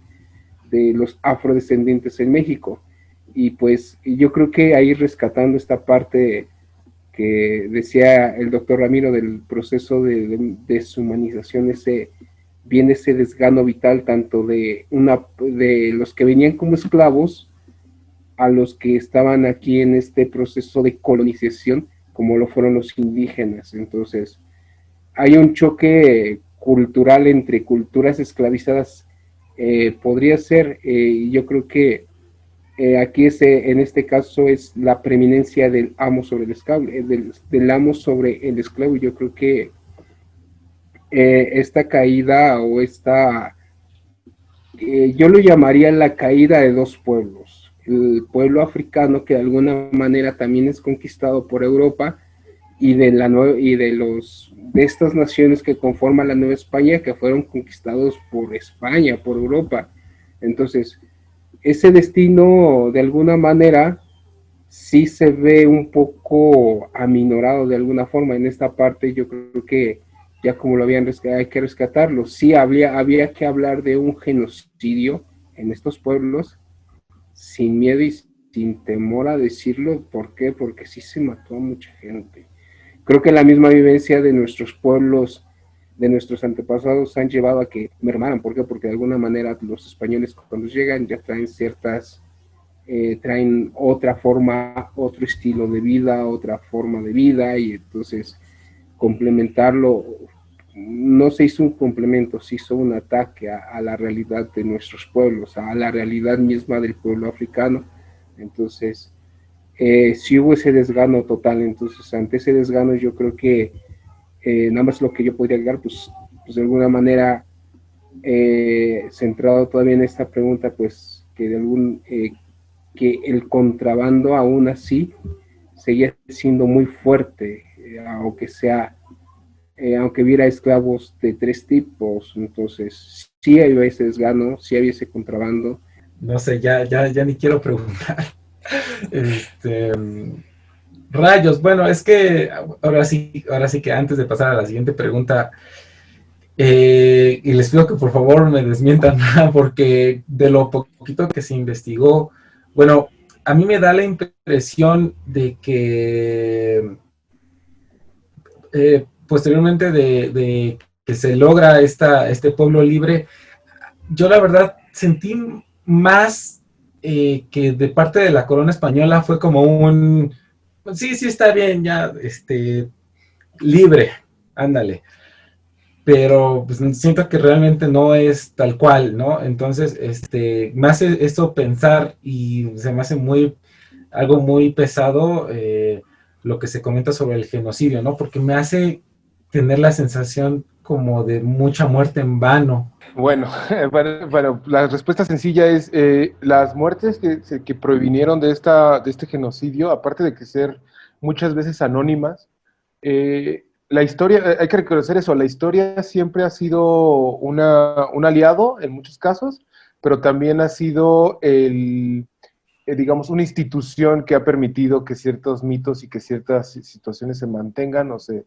de los afrodescendientes en México. Y pues yo creo que ahí rescatando esta parte que decía el doctor Ramiro del proceso de deshumanización, viene ese desgano vital tanto de los que venían como esclavos a los que estaban aquí en este proceso de colonización, como lo fueron los indígenas. Entonces, hay un choque cultural entre culturas esclavizadas, podría ser, yo creo que aquí en este caso es la preeminencia del amo sobre el esclavo, del amo sobre el esclavo. Yo creo que esta caída o yo lo llamaría la caída de dos pueblos. El pueblo africano, que de alguna manera también es conquistado por Europa, y de estas naciones que conforman la Nueva España, que fueron conquistados por España, por Europa. Entonces, ese destino, de alguna manera, sí se ve un poco aminorado de alguna forma. En esta parte yo creo que ya como lo habían hay que rescatarlo. Sí había que hablar de un genocidio en estos pueblos, sin miedo y sin temor a decirlo. ¿Por qué? Porque sí se mató a mucha gente. Creo que la misma vivencia de nuestros pueblos, de nuestros antepasados, han llevado a que mermaran. ¿Por qué? Porque de alguna manera los españoles cuando llegan ya traen traen otra forma, otro estilo de vida, otra forma de vida, y entonces complementarlo, no se hizo un complemento, se hizo un ataque a la realidad de nuestros pueblos, a la realidad misma del pueblo africano. Entonces, sí hubo ese desgano total. Entonces, ante ese desgano yo creo que nada más lo que yo podría agregar, pues de alguna manera, centrado todavía en esta pregunta, pues que el contrabando aún así seguía siendo muy fuerte, aunque hubiera esclavos de tres tipos. Entonces sí había ese desgano, sí había ese contrabando. No sé, ya ni quiero preguntar. Rayos, bueno, es que ahora sí que antes de pasar a la siguiente pregunta, y les pido que por favor me desmientan nada, porque de lo poquito que se investigó, bueno, a mí me da la impresión de que posteriormente de que se logra este pueblo libre, yo la verdad sentí más que de parte de la corona española fue como un, sí, está bien, ya, libre, ándale. Pero pues siento que realmente no es tal cual, ¿no? Entonces, me hace esto pensar y se me hace algo muy pesado lo que se comenta sobre el genocidio, ¿no? Porque me hace tener la sensación como de mucha muerte en vano. Bueno, la respuesta sencilla es las muertes que provinieron de este genocidio, aparte de que ser muchas veces anónimas, la historia, hay que reconocer eso, la historia siempre ha sido un aliado en muchos casos, pero también ha sido digamos, una institución que ha permitido que ciertos mitos y que ciertas situaciones se mantengan o se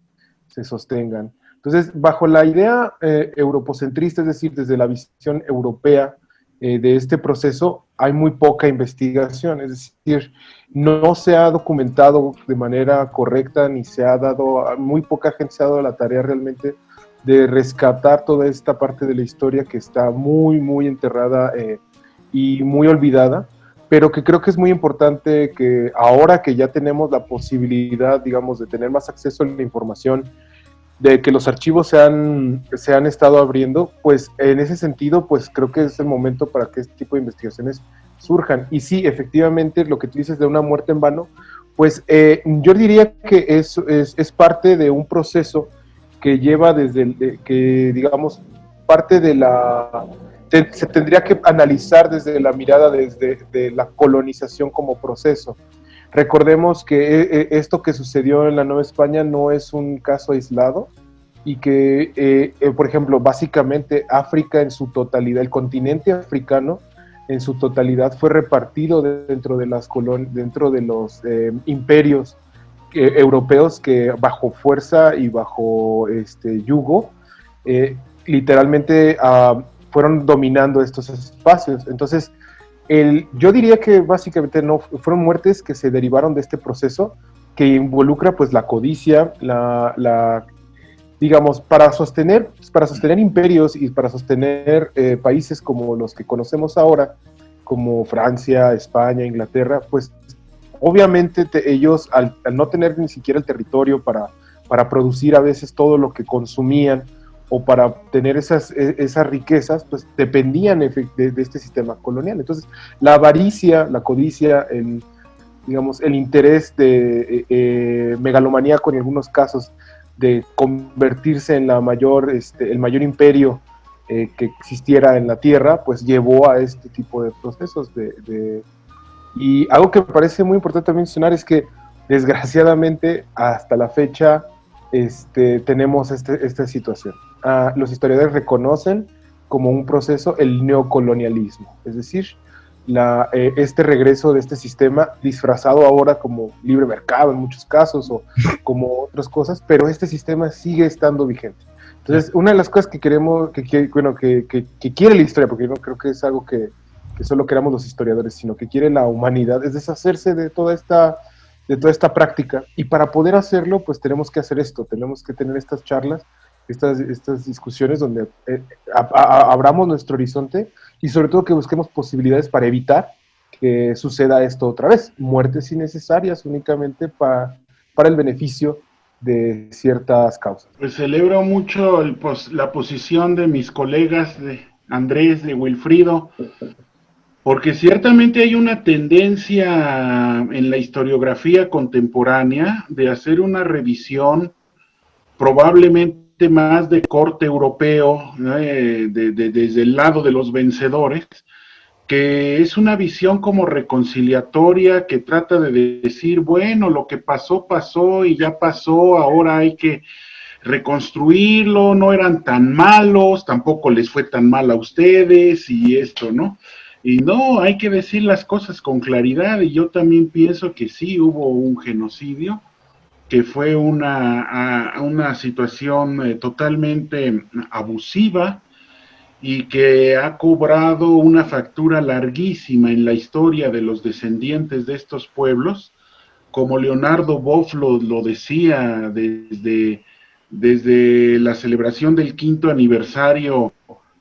sostengan. Entonces, bajo la idea europocentrista, es decir, desde la visión europea de este proceso, hay muy poca investigación, es decir, no se ha documentado de manera correcta, ni se ha dado, muy poca gente se ha dado la tarea realmente de rescatar toda esta parte de la historia que está muy, muy enterrada y muy olvidada, pero que creo que es muy importante que ahora que ya tenemos la posibilidad, digamos, de tener más acceso a la información, de que los archivos se han estado abriendo, pues en ese sentido, pues creo que es el momento para que este tipo de investigaciones surjan. Y sí, efectivamente, lo que tú dices de una muerte en vano, pues yo diría que es parte de un proceso que lleva que digamos, parte de se tendría que analizar desde la mirada de la colonización como proceso. Recordemos que esto que sucedió en la Nueva España no es un caso aislado y que, por ejemplo, básicamente África en su totalidad, el continente africano en su totalidad fue repartido dentro de los imperios europeos que bajo fuerza y bajo yugo, literalmente fueron dominando estos espacios. Entonces, yo diría que básicamente no fueron muertes que se derivaron de este proceso que involucra pues la codicia, digamos, para sostener imperios y para sostener países como los que conocemos ahora, como Francia, España, Inglaterra, pues obviamente ellos al no tener ni siquiera el territorio para producir a veces todo lo que consumían o para tener esas riquezas, pues dependían de este sistema colonial. Entonces, la avaricia, la codicia, digamos, el interés de megalomaníaco en algunos casos de convertirse en el mayor imperio que existiera en la Tierra, pues llevó a este tipo de procesos. Y algo que me parece muy importante mencionar es que, desgraciadamente, hasta la fecha, tenemos esta situación. Los historiadores reconocen como un proceso el neocolonialismo, es decir, este regreso de este sistema disfrazado ahora como libre mercado en muchos casos o como otras cosas, pero este sistema sigue estando vigente. Entonces, una de las cosas que queremos, que quiere la historia, porque yo no creo que es algo que solo queramos los historiadores, sino que quiere la humanidad, es deshacerse de toda esta práctica, y para poder hacerlo, pues tenemos que hacer esto, tenemos que tener estas charlas, estas discusiones donde abramos nuestro horizonte y sobre todo que busquemos posibilidades para evitar que suceda esto otra vez, muertes innecesarias únicamente para el beneficio de ciertas causas. Pues celebro mucho la posición de mis colegas, de Andrés, de Wilfrido, porque ciertamente hay una tendencia en la historiografía contemporánea de hacer una revisión probablemente más de corte europeo, desde el lado de los vencedores, que es una visión como reconciliatoria que trata de decir, bueno, lo que pasó, pasó y ya pasó, ahora hay que reconstruirlo, no eran tan malos, tampoco les fue tan mal a ustedes y esto, ¿no? Y no, hay que decir las cosas con claridad, y yo también pienso que sí hubo un genocidio, que fue una situación totalmente abusiva y que ha cobrado una factura larguísima en la historia de los descendientes de estos pueblos, como Leonardo Boff lo decía desde la celebración del 5º aniversario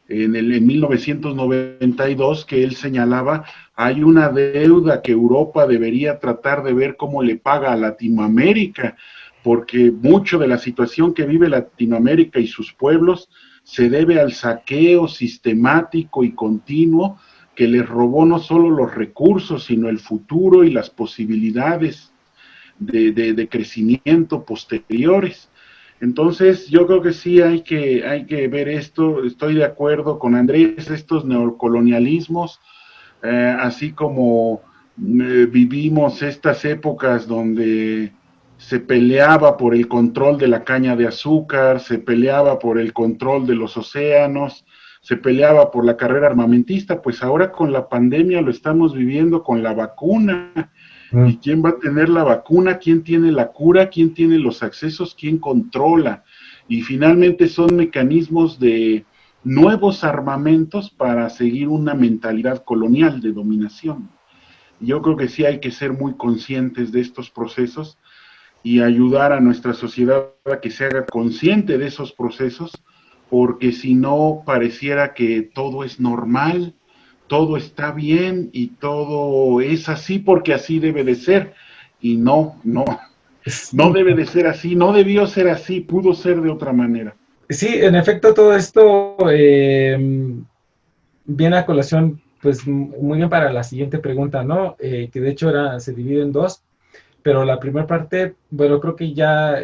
en 1992, que él señalaba, hay una deuda que Europa debería tratar de ver cómo le paga a Latinoamérica, porque mucho de la situación que vive Latinoamérica y sus pueblos se debe al saqueo sistemático y continuo que les robó no solo los recursos, sino el futuro y las posibilidades de crecimiento posteriores. Entonces, yo creo que sí hay que ver esto. Estoy de acuerdo con Andrés, estos neocolonialismos, así como vivimos estas épocas donde se peleaba por el control de la caña de azúcar, se peleaba por el control de los océanos, se peleaba por la carrera armamentista, pues ahora con la pandemia lo estamos viviendo con la vacuna. ¿Y quién va a tener la vacuna? ¿Quién tiene la cura? ¿Quién tiene los accesos? ¿Quién controla? Y finalmente son mecanismos de nuevos armamentos para seguir una mentalidad colonial de dominación. Yo creo que sí hay que ser muy conscientes de estos procesos y ayudar a nuestra sociedad a que se haga consciente de esos procesos, porque si no pareciera que todo es normal, todo está bien y todo es así porque así debe de ser, y no debe de ser así, no debió ser así, pudo ser de otra manera. Sí, en efecto, todo esto viene a colación, pues muy bien para la siguiente pregunta, ¿no? Que de hecho se divide en dos, pero la primera parte, bueno, creo que ya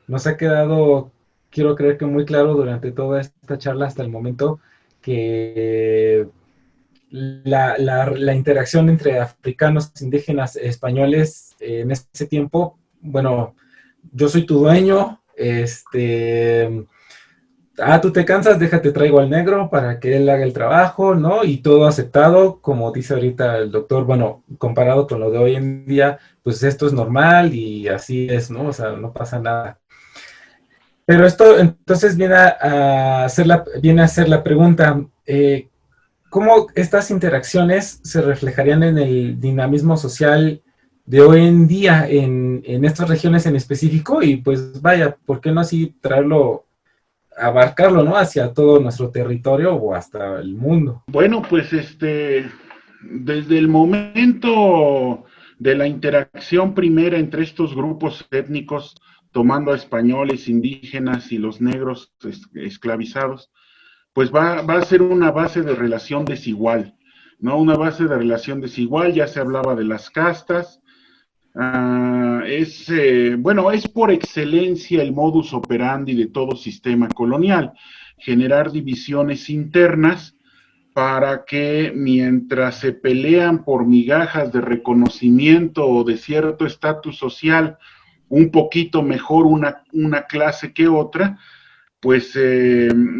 nos ha quedado, quiero creer que muy claro durante toda esta charla hasta el momento, que la interacción entre africanos, indígenas, españoles en ese tiempo, bueno, yo soy tu dueño, tú te cansas, déjate traigo al negro para que él haga el trabajo, ¿no? Y todo aceptado, como dice ahorita el doctor, bueno, comparado con lo de hoy en día, pues esto es normal y así es, ¿no? O sea, no pasa nada. Pero esto entonces viene a ser la pregunta, ¿cómo estas interacciones se reflejarían en el dinamismo social de hoy en día en estas regiones en específico? Y pues vaya, ¿por qué no así abarcarlo, ¿no? Hacia todo nuestro territorio o hasta el mundo? Bueno, pues desde el momento de la interacción primera entre estos grupos étnicos, tomando a españoles, indígenas y los negros esclavizados, pues va a ser una base de relación desigual, ¿no? Una base de relación desigual, ya se hablaba de las castas, es por excelencia el modus operandi de todo sistema colonial, generar divisiones internas para que mientras se pelean por migajas de reconocimiento o de cierto estatus social, un poquito mejor una clase que otra, pues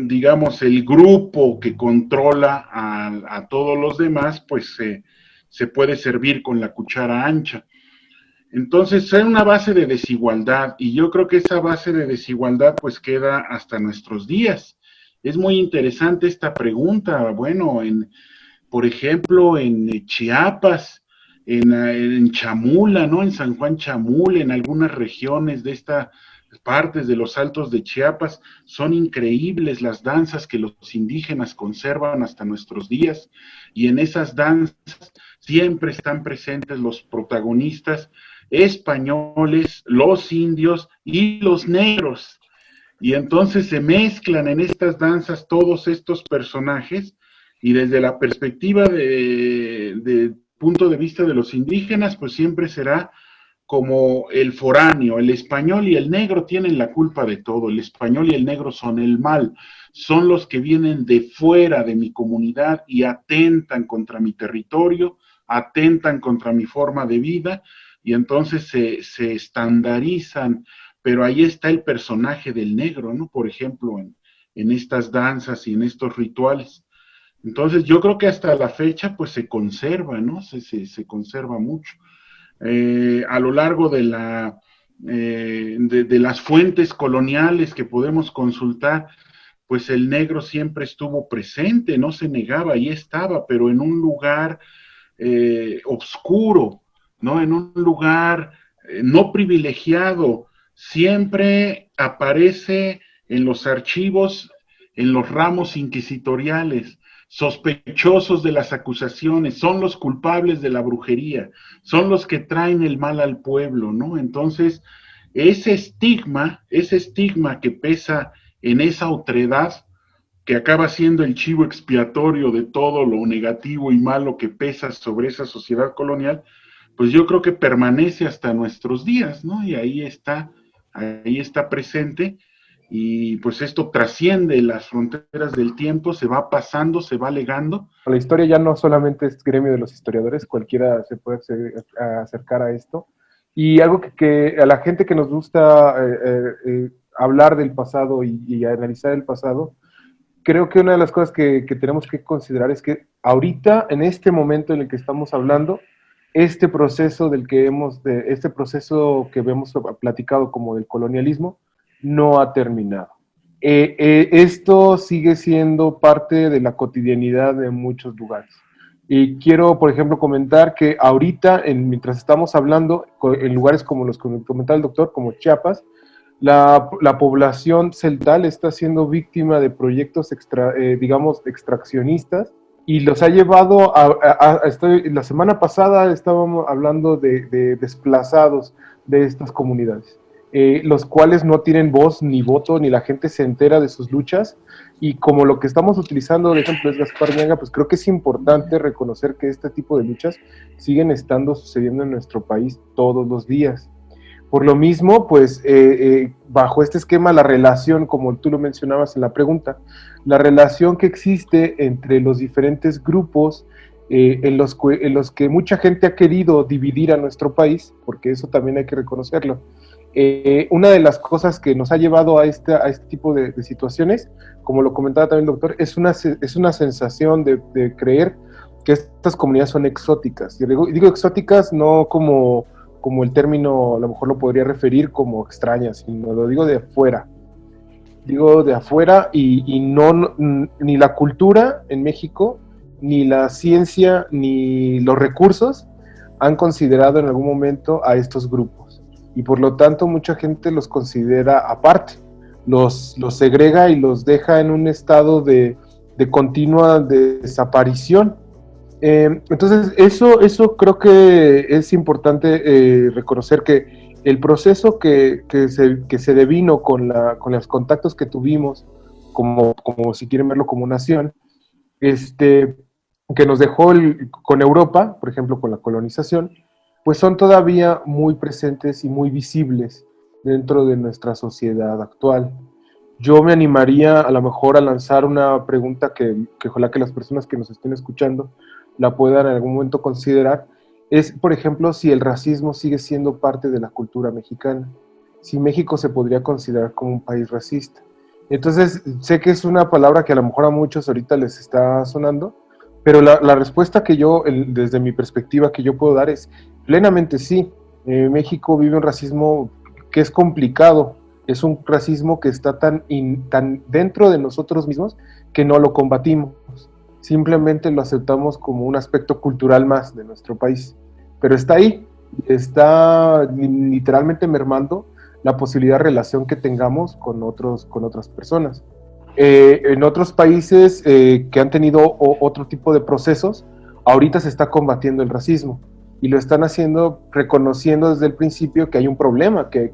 digamos el grupo que controla a todos los demás, pues se puede servir con la cuchara ancha. Entonces es una base de desigualdad, y yo creo que esa base de desigualdad pues queda hasta nuestros días. Es muy interesante esta pregunta. Bueno, por ejemplo, en Chiapas, en Chamula, ¿no? En San Juan Chamula, en algunas regiones de estas partes de los Altos de Chiapas, son increíbles las danzas que los indígenas conservan hasta nuestros días, y en esas danzas siempre están presentes los protagonistas españoles, los indios y los negros, y entonces se mezclan en estas danzas todos estos personajes, y desde la perspectiva de punto de vista de los indígenas, pues siempre será como el foráneo. El español y el negro tienen la culpa de todo. El español y el negro son el mal, son los que vienen de fuera de mi comunidad y atentan contra mi territorio, atentan contra mi forma de vida, y entonces se estandarizan. Pero ahí está el personaje del negro, ¿no? Por ejemplo, en estas danzas y en estos rituales. Entonces yo creo que hasta la fecha pues se conserva, ¿no? Se conserva mucho. A lo largo de las fuentes coloniales que podemos consultar, pues el negro siempre estuvo presente, no se negaba, ahí estaba, pero en un lugar oscuro, ¿no? En un lugar no privilegiado. Siempre aparece en los archivos, en los ramos inquisitoriales, sospechosos de las acusaciones, son los culpables de la brujería, son los que traen el mal al pueblo, ¿no? Entonces, ese estigma que pesa en esa otredad, que acaba siendo el chivo expiatorio de todo lo negativo y malo que pesa sobre esa sociedad colonial, pues yo creo que permanece hasta nuestros días, ¿no? Y ahí está presente. Y pues esto trasciende las fronteras del tiempo, se va pasando, se va legando. La historia ya no solamente es gremio de los historiadores, cualquiera se puede acercar a esto. Y algo que a la gente que nos gusta hablar del pasado y analizar el pasado, creo que una de las cosas que tenemos que considerar es que ahorita, en este momento en el que estamos hablando, este proceso este proceso que hemos platicado como del colonialismo, no ha terminado. Esto sigue siendo parte de la cotidianidad de muchos lugares. Y quiero, por ejemplo, comentar que ahorita, mientras estamos hablando, en lugares como los que comentaba el doctor, como Chiapas, la población celtal está siendo víctima de proyectos extraccionistas, y los ha llevado la semana pasada estábamos hablando de desplazados de estas comunidades. Los cuales no tienen voz ni voto, ni la gente se entera de sus luchas, y como lo que estamos utilizando de ejemplo es Gaspar Ñanga, pues creo que es importante reconocer que este tipo de luchas siguen sucediendo en nuestro país todos los días. Por lo mismo, pues bajo este esquema, la relación, como tú lo mencionabas en la pregunta, la relación que existe entre los diferentes grupos en los que mucha gente ha querido dividir a nuestro país, porque eso también hay que reconocerlo. Una de las cosas que nos ha llevado a este tipo de situaciones, como lo comentaba también el doctor, es una sensación de creer que estas comunidades son exóticas. Y digo exóticas no como el término a lo mejor lo podría referir como extrañas, sino lo digo de afuera. digo de afuera, y no, ni la cultura en México, ni la ciencia, ni los recursos han considerado en algún momento a estos grupos. Y por lo tanto mucha gente los considera aparte, los segrega y los deja en un estado de continua desaparición. Entonces eso creo que es importante reconocer que el proceso que se devino con los contactos que tuvimos, como si quieren verlo como nación, que nos dejó con Europa, por ejemplo con la colonización, pues son todavía muy presentes y muy visibles dentro de nuestra sociedad actual. Yo me animaría a lo mejor a lanzar una pregunta que ojalá que las personas que nos estén escuchando la puedan en algún momento considerar, es, por ejemplo, si el racismo sigue siendo parte de la cultura mexicana, si México se podría considerar como un país racista. Entonces, sé que es una palabra que a lo mejor a muchos ahorita les está sonando, pero la respuesta que yo, desde mi perspectiva que yo puedo dar es, plenamente sí. México vive un racismo que es complicado, es un racismo que está tan dentro de nosotros mismos que no lo combatimos. Simplemente lo aceptamos como un aspecto cultural más de nuestro país. Pero está ahí, está literalmente mermando la posibilidad de relación que tengamos con otras personas. En otros países que han tenido otro tipo de procesos, ahorita se está combatiendo el racismo y lo están haciendo reconociendo desde el principio que hay un problema que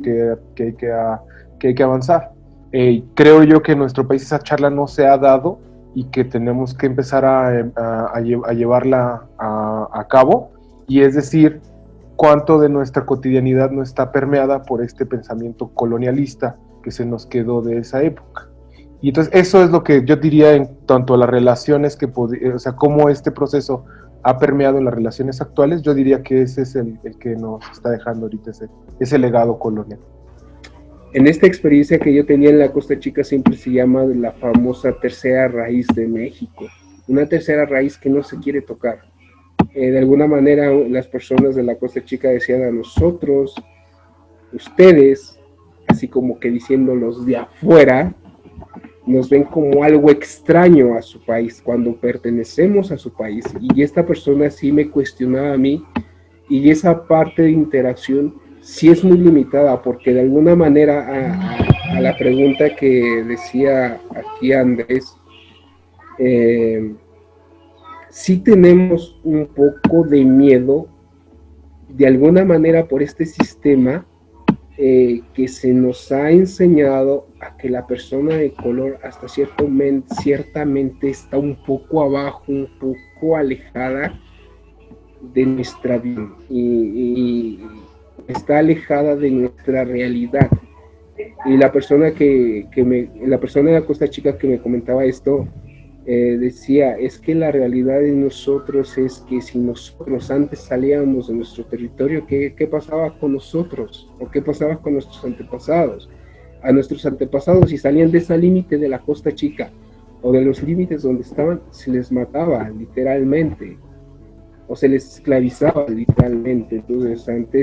hay que avanzar. Creo yo que en nuestro país esa charla no se ha dado y que tenemos que empezar a llevarla a cabo, y es decir, cuánto de nuestra cotidianidad no está permeada por este pensamiento colonialista que se nos quedó de esa época. Y entonces eso es lo que yo diría en tanto a las relaciones o sea, cómo este proceso ha permeado en las relaciones actuales. Yo diría que ese es el que nos está dejando ahorita ese legado colonial. En esta experiencia que yo tenía en la Costa Chica siempre se llama la famosa tercera raíz de México, una tercera raíz que no se quiere tocar. De alguna manera las personas de la Costa Chica decían a nosotros, ustedes, así como que diciendo los de afuera, nos ven como algo extraño a su país cuando pertenecemos a su país. Y esta persona sí me cuestionaba a mí, y esa parte de interacción sí es muy limitada, porque de alguna manera a la pregunta que decía aquí Andrés, sí tenemos un poco de miedo de alguna manera por este sistema que se nos ha enseñado a que la persona de color hasta ciertamente está un poco abajo, un poco alejada de nuestra vida y está alejada de nuestra realidad. Y la persona la persona de la Costa Chica que me comentaba esto decía, es que la realidad de nosotros es que si nosotros antes salíamos de nuestro territorio, ¿qué pasaba con nosotros? ¿O qué pasaba con nuestros antepasados? A nuestros antepasados, si salían de ese límite de la Costa Chica o de los límites donde estaban, se les mataba literalmente o se les esclavizaba literalmente. Entonces, ante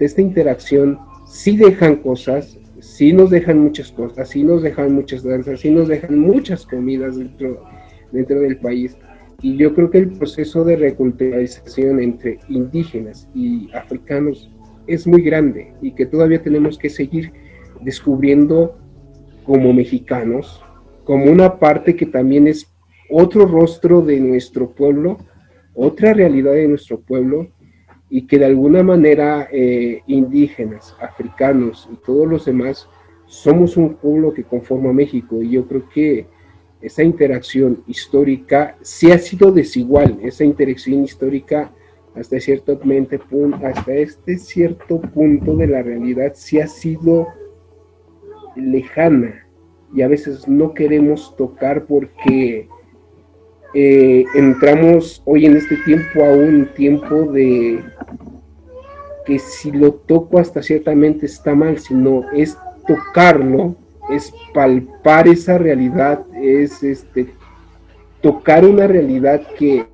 esta interacción, sí dejan cosas, sí nos dejan muchas cosas, sí nos dejan muchas danzas, sí nos dejan muchas comidas dentro del país. Y yo creo que el proceso de reculturalización entre indígenas y africanos es muy grande y que todavía tenemos que seguir descubriendo como mexicanos, como una parte que también es otro rostro de nuestro pueblo, otra realidad de nuestro pueblo, y que de alguna manera indígenas, africanos y todos los demás somos un pueblo que conforma México. Y yo creo que esa interacción histórica sí ha sido desigual, esa interacción histórica hasta este cierto punto de la realidad sí ha sido lejana, y a veces no queremos tocar porque entramos hoy en este tiempo a un tiempo de que si lo toco hasta ciertamente está mal, sino es tocarlo, es palpar esa realidad, es tocar una realidad que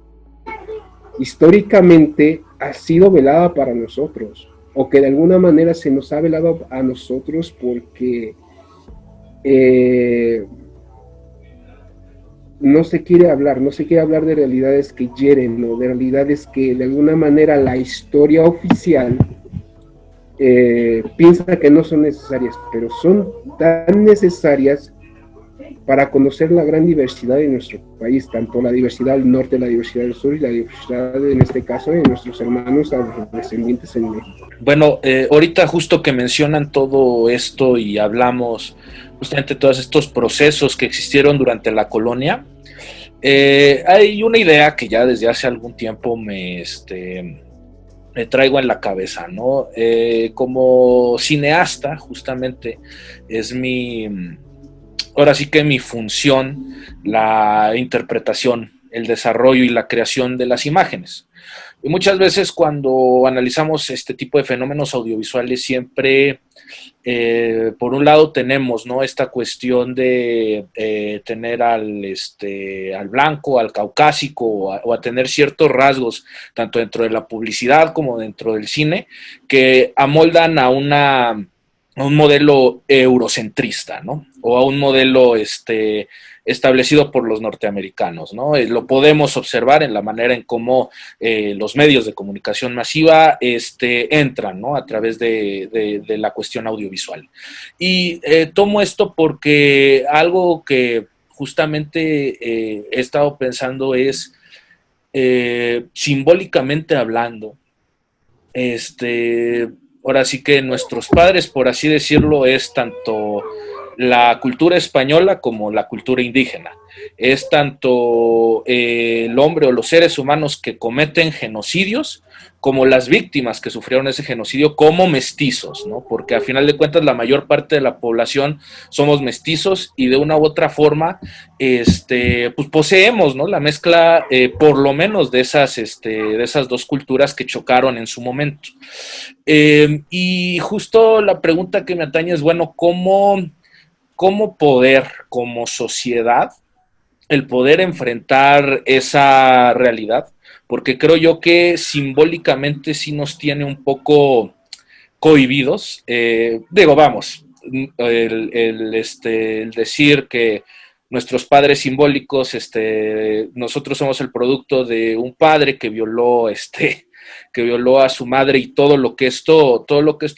históricamente ha sido velada para nosotros, o que de alguna manera se nos ha velado a nosotros porque no se quiere hablar de realidades que hieren, o de realidades que de alguna manera la historia oficial piensa que no son necesarias, pero son tan necesarias para conocer la gran diversidad de nuestro país, tanto la diversidad del norte, la diversidad del sur y la diversidad, en este caso, de nuestros hermanos afrodescendientes en México. Bueno, ahorita justo que mencionan todo esto y hablamos justamente de todos estos procesos que existieron durante la colonia, hay una idea que ya desde hace algún tiempo me traigo en la cabeza, ¿no? Como cineasta, justamente, es ahora sí que mi función, la interpretación, el desarrollo y la creación de las imágenes. Y muchas veces cuando analizamos este tipo de fenómenos audiovisuales, siempre, por un lado tenemos, ¿no?, esta cuestión de tener al blanco, al caucásico, o a tener ciertos rasgos, tanto dentro de la publicidad como dentro del cine, que amoldan a un modelo eurocentrista, ¿no? O a un modelo establecido por los norteamericanos, ¿no? Lo podemos observar en la manera en cómo los medios de comunicación masiva entran, ¿no?, a través de la cuestión audiovisual. Y tomo esto porque algo que justamente he estado pensando es, simbólicamente hablando, ahora sí que nuestros padres, por así decirlo, es tanto la cultura española como la cultura indígena. Es tanto el hombre o los seres humanos que cometen genocidios como las víctimas que sufrieron ese genocidio como mestizos, ¿no? Porque a final de cuentas la mayor parte de la población somos mestizos y de una u otra forma pues poseemos, ¿no?, la mezcla por lo menos de esas dos culturas que chocaron en su momento. Y justo la pregunta que me atañe es, bueno, ¿cómo poder, como sociedad, el poder enfrentar esa realidad? Porque creo yo que simbólicamente sí nos tiene un poco cohibidos. Vamos, el decir que nuestros padres simbólicos, nosotros somos el producto de un padre que violó a su madre, y todo lo que esto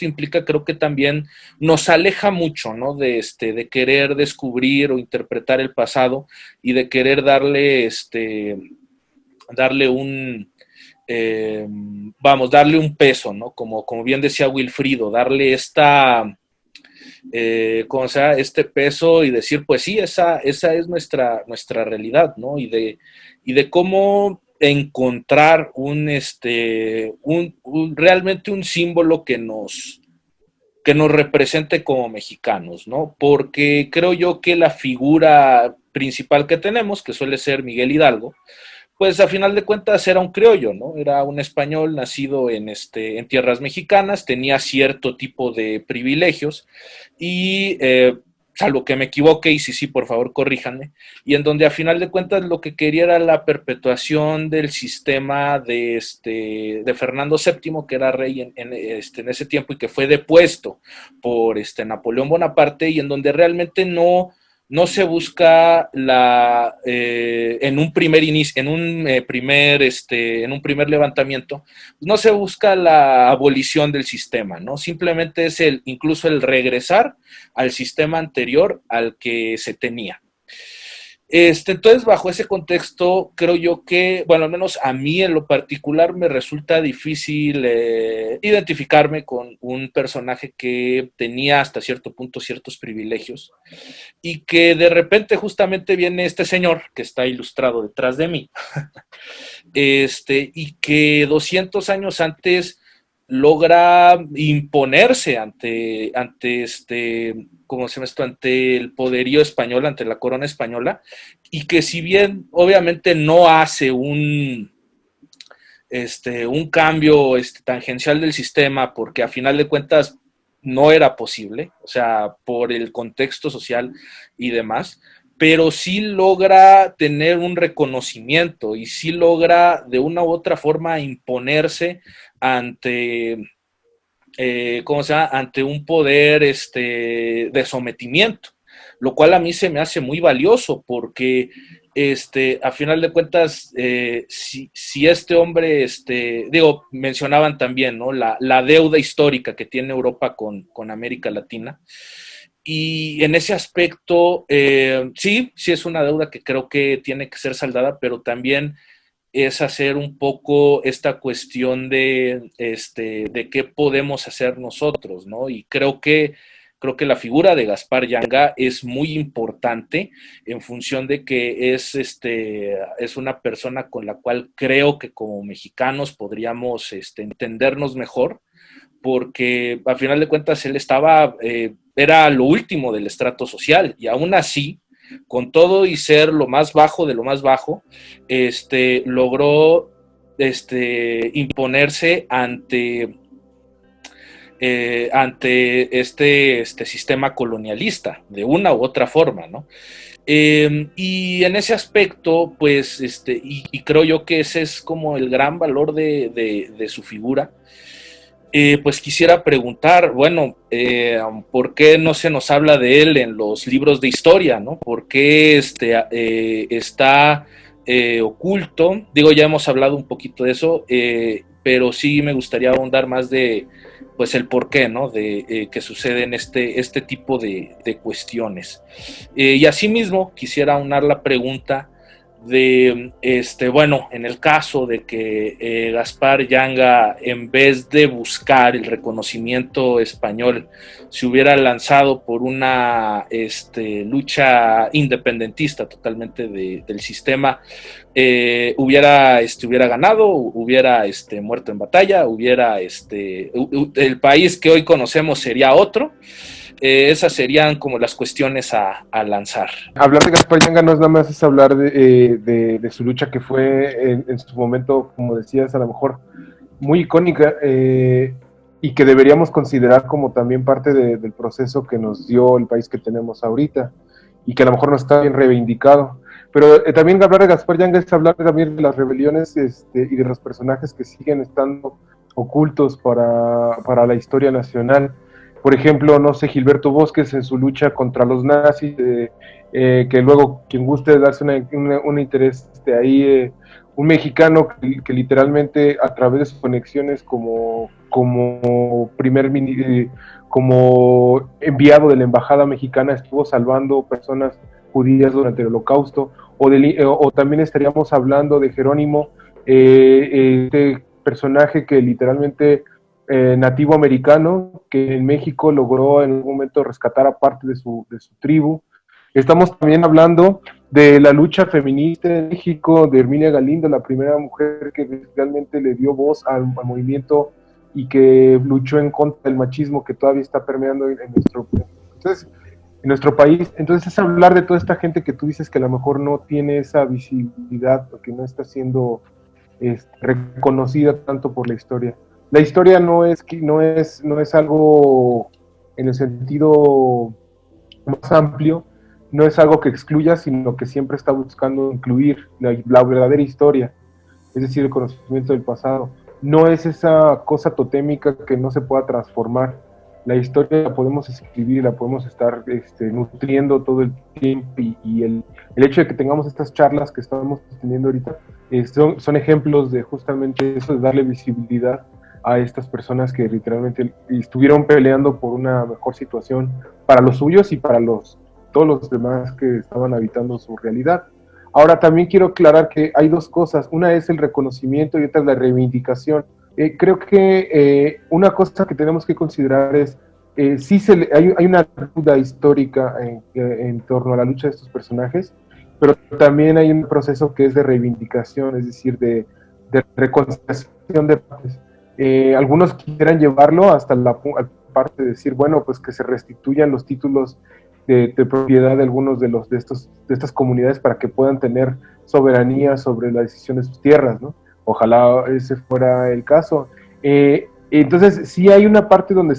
implica, creo que también nos aleja mucho, ¿no?, de querer descubrir o interpretar el pasado, y de querer darle un peso, ¿no? Como bien decía Wilfrido, darle este peso y decir, pues sí, esa es nuestra realidad, ¿no? Y de cómo encontrar realmente un símbolo que nos represente como mexicanos, ¿no? Porque creo yo que la figura principal que tenemos, que suele ser Miguel Hidalgo, pues a final de cuentas era un criollo, ¿no? Era un español nacido en tierras mexicanas, tenía cierto tipo de privilegios y, salvo que me equivoque, y sí, por favor, corríjanme, y en donde a final de cuentas lo que quería era la perpetuación del sistema de Fernando VII, que era rey en ese tiempo y que fue depuesto por Napoleón Bonaparte, y en donde realmente no se busca en un primer levantamiento, no se busca la abolición del sistema, ¿no? Simplemente es incluso el regresar al sistema anterior al que se tenía. Entonces, bajo ese contexto, creo yo que, bueno, al menos a mí en lo particular me resulta difícil identificarme con un personaje que tenía hasta cierto punto ciertos privilegios, y que de repente justamente viene este señor que está ilustrado detrás de mí, y que 200 años antes logra imponerse ante ¿cómo se llama esto?, ante el poderío español, ante la corona española, y que si bien obviamente no hace un cambio tangencial del sistema, porque a final de cuentas no era posible, o sea, por el contexto social y demás, pero sí logra tener un reconocimiento y sí logra de una u otra forma imponerse ante ante un poder de sometimiento. lo cual a mí se me hace muy valioso porque a final de cuentas, si este hombre, mencionaban también, ¿no? La deuda histórica que tiene Europa con América Latina. Y en ese aspecto, sí es una deuda que creo que tiene que ser saldada, pero también es hacer un poco esta cuestión de qué podemos hacer nosotros, ¿no? Y creo que la figura de Gaspar Yanga es muy importante en función de que es una persona con la cual creo que como mexicanos podríamos entendernos mejor, porque al final de cuentas él era lo último del estrato social, y aún así, con todo y ser lo más bajo de lo más bajo, logró imponerse ante este sistema colonialista, de una u otra forma, ¿no? Y en ese aspecto, pues, y creo yo que ese es como el gran valor de su figura. Pues quisiera preguntar, bueno, ¿por qué no se nos habla de él en los libros de historia, ¿no? ¿Por qué está oculto? Digo, ya hemos hablado un poquito de eso, pero sí me gustaría ahondar más de, pues, el por qué, ¿no? De que suceden este tipo de cuestiones. Y asimismo, quisiera aunar la pregunta de, bueno, en el caso de que Gaspar Yanga, en vez de buscar el reconocimiento español, se hubiera lanzado por una lucha independentista totalmente del sistema, hubiera ganado, hubiera muerto en batalla, el país que hoy conocemos sería otro. Esas serían como las cuestiones a lanzar. Hablar de Gaspar Yanga no es nada más es hablar de su lucha, que fue en su momento, como decías, a lo mejor muy icónica, y que deberíamos considerar como también parte del proceso que nos dio el país que tenemos ahorita, y que a lo mejor no está bien reivindicado. Pero también hablar de Gaspar Yanga es hablar también de las rebeliones y de los personajes que siguen estando ocultos para la historia nacional. Por ejemplo, no sé, Gilberto Bosques en su lucha contra los nazis, que luego quien guste darse un interés ahí, un mexicano que literalmente a través de sus conexiones como como enviado de la embajada mexicana estuvo salvando personas judías durante el Holocausto, o también estaríamos hablando de Jerónimo, este personaje que literalmente nativo americano, que en México logró en algún momento rescatar a parte de su tribu. Estamos también hablando de la lucha feminista en México, de Herminia Galindo, la primera mujer que realmente le dio voz al movimiento y que luchó en contra del machismo que todavía está permeando en nuestro país. Entonces es hablar de toda esta gente que tú dices que a lo mejor no tiene esa visibilidad, o que no está siendo reconocida tanto por la historia. La historia no es algo en el sentido más amplio, no es algo que excluya, sino que siempre está buscando incluir la verdadera historia, es decir, el conocimiento del pasado. No es esa cosa totémica que no se pueda transformar. La historia la podemos escribir, la podemos estar nutriendo todo el tiempo, y el hecho de que tengamos estas charlas que estamos teniendo ahorita son ejemplos de justamente eso, de darle visibilidad a estas personas que literalmente estuvieron peleando por una mejor situación para los suyos y para todos los demás que estaban habitando su realidad. Ahora también quiero aclarar que hay dos cosas, una es el reconocimiento y otra es la reivindicación. Creo que una cosa que tenemos que considerar es, hay una duda histórica en torno a la lucha de estos personajes, pero también hay un proceso que es de reivindicación, es decir, de reconciliación de partes. Algunos quisieran llevarlo hasta la parte de decir, bueno, pues que se restituyan los títulos de propiedad de algunos de estas comunidades para que puedan tener soberanía sobre la decisión de sus tierras, ¿no? Ojalá ese fuera el caso. Entonces, sí hay una parte donde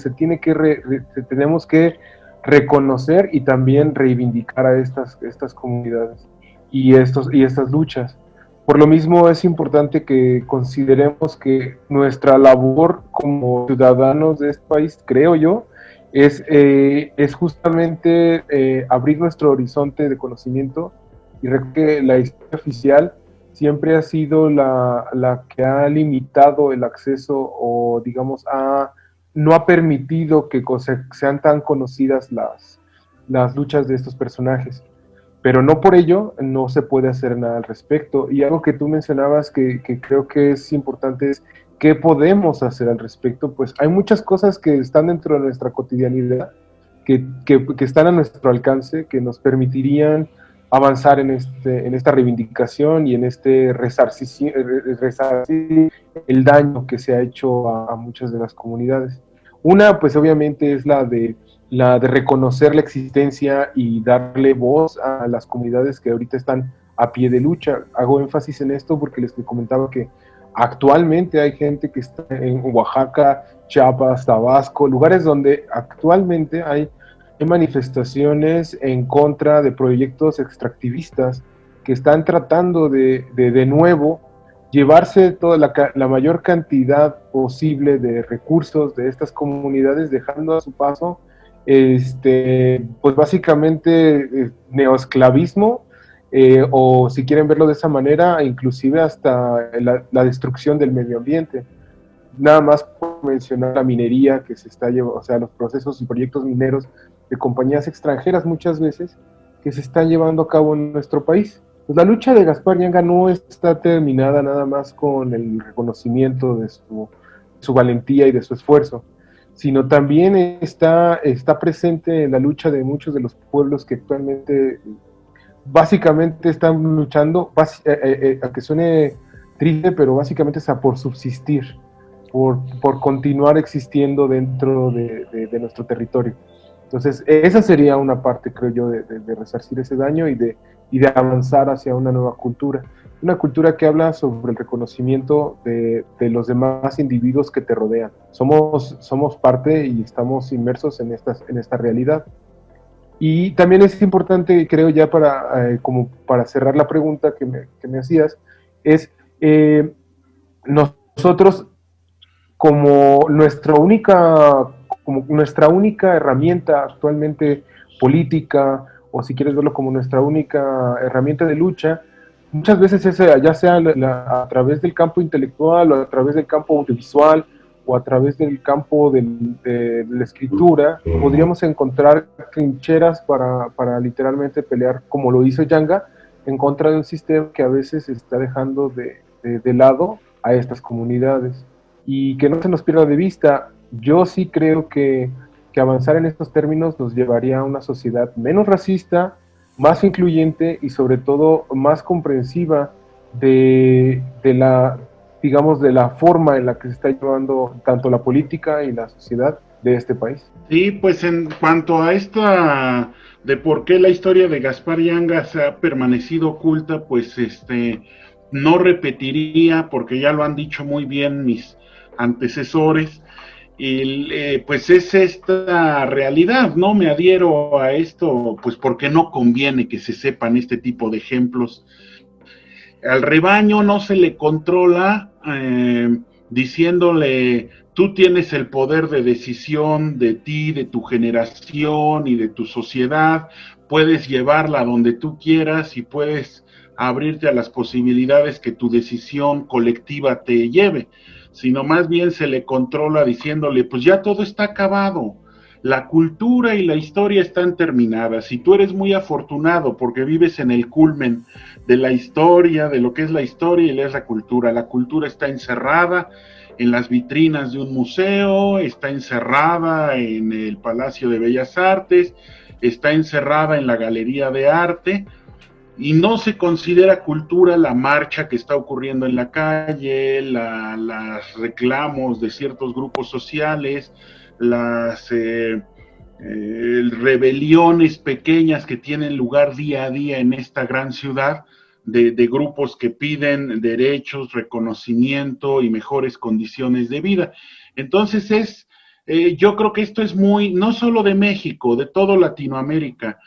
tenemos que reconocer y también reivindicar a estas comunidades y estas luchas. Por lo mismo es importante que consideremos que nuestra labor como ciudadanos de este país, creo yo, es justamente abrir nuestro horizonte de conocimiento, y recuerdo que la historia oficial siempre ha sido la que ha limitado el acceso o, digamos, no ha permitido que sean tan conocidas las luchas de estos personajes. Pero no por ello no se puede hacer nada al respecto. Y algo que tú mencionabas que creo que es importante es qué podemos hacer al respecto. Pues hay muchas cosas que están dentro de nuestra cotidianidad, que están a nuestro alcance, que nos permitirían avanzar en esta reivindicación y en este resarcir el daño que se ha hecho a muchas de las comunidades. Una, pues obviamente es la de reconocer la existencia y darle voz a las comunidades que ahorita están a pie de lucha. Hago énfasis en esto porque les comentaba que actualmente hay gente que está en Oaxaca, Chiapas, Tabasco, lugares donde actualmente hay manifestaciones en contra de proyectos extractivistas que están tratando de nuevo llevarse toda la mayor cantidad posible de recursos de estas comunidades, dejando a su paso pues básicamente neoesclavismo, o si quieren verlo de esa manera, inclusive hasta la destrucción del medio ambiente. Nada más por mencionar la minería que se está llevando, o sea, los procesos y proyectos mineros de compañías extranjeras muchas veces que se están llevando a cabo en nuestro país. Pues la lucha de Gaspar Yanga no está terminada nada más con el reconocimiento de su valentía y de su esfuerzo, sino también está presente en la lucha de muchos de los pueblos que actualmente básicamente están luchando, a que suene triste, pero básicamente es por subsistir, por continuar existiendo dentro de nuestro territorio. Entonces, esa sería una parte, creo yo, de resarcir ese daño y de avanzar hacia una nueva cultura. Una cultura que habla sobre el reconocimiento de los demás individuos que te rodean. Somos parte y estamos inmersos en esta realidad. Y también es importante, creo ya como para cerrar la pregunta que me hacías, es nosotros como nuestra única herramienta actualmente política, o si quieres verlo como nuestra única herramienta de lucha, muchas veces ya sea a través del campo intelectual, o a través del campo audiovisual, o a través del campo de la escritura, podríamos encontrar trincheras para literalmente pelear, como lo hizo Yanga, en contra de un sistema que a veces está dejando de lado a estas comunidades. Y que no se nos pierda de vista, yo sí creo que avanzar en estos términos nos llevaría a una sociedad menos racista, más incluyente y sobre todo más comprensiva de la forma en la que se está llevando tanto la política y la sociedad de este país. Sí, pues en cuanto a esta de por qué la historia de Gaspar Yanga se ha permanecido oculta, pues no repetiría, porque ya lo han dicho muy bien mis antecesores, y pues es esta realidad, ¿no? Me adhiero a esto, pues porque no conviene que se sepan este tipo de ejemplos. Al rebaño no se le controla diciéndole, tú tienes el poder de decisión de ti, de tu generación y de tu sociedad, puedes llevarla donde tú quieras y puedes abrirte a las posibilidades que tu decisión colectiva te lleve, sino más bien se le controla diciéndole, pues ya todo está acabado, la cultura y la historia están terminadas, y tú eres muy afortunado porque vives en el culmen de la historia, de lo que es la historia y lees la cultura está encerrada en las vitrinas de un museo, está encerrada en el Palacio de Bellas Artes, está encerrada en la Galería de Arte, y no se considera cultura la marcha que está ocurriendo en la calle, las reclamos de ciertos grupos sociales, las rebeliones pequeñas que tienen lugar día a día en esta gran ciudad, de grupos que piden derechos, reconocimiento y mejores condiciones de vida. Entonces yo creo que esto es muy, no solo de México, de toda Latinoamérica.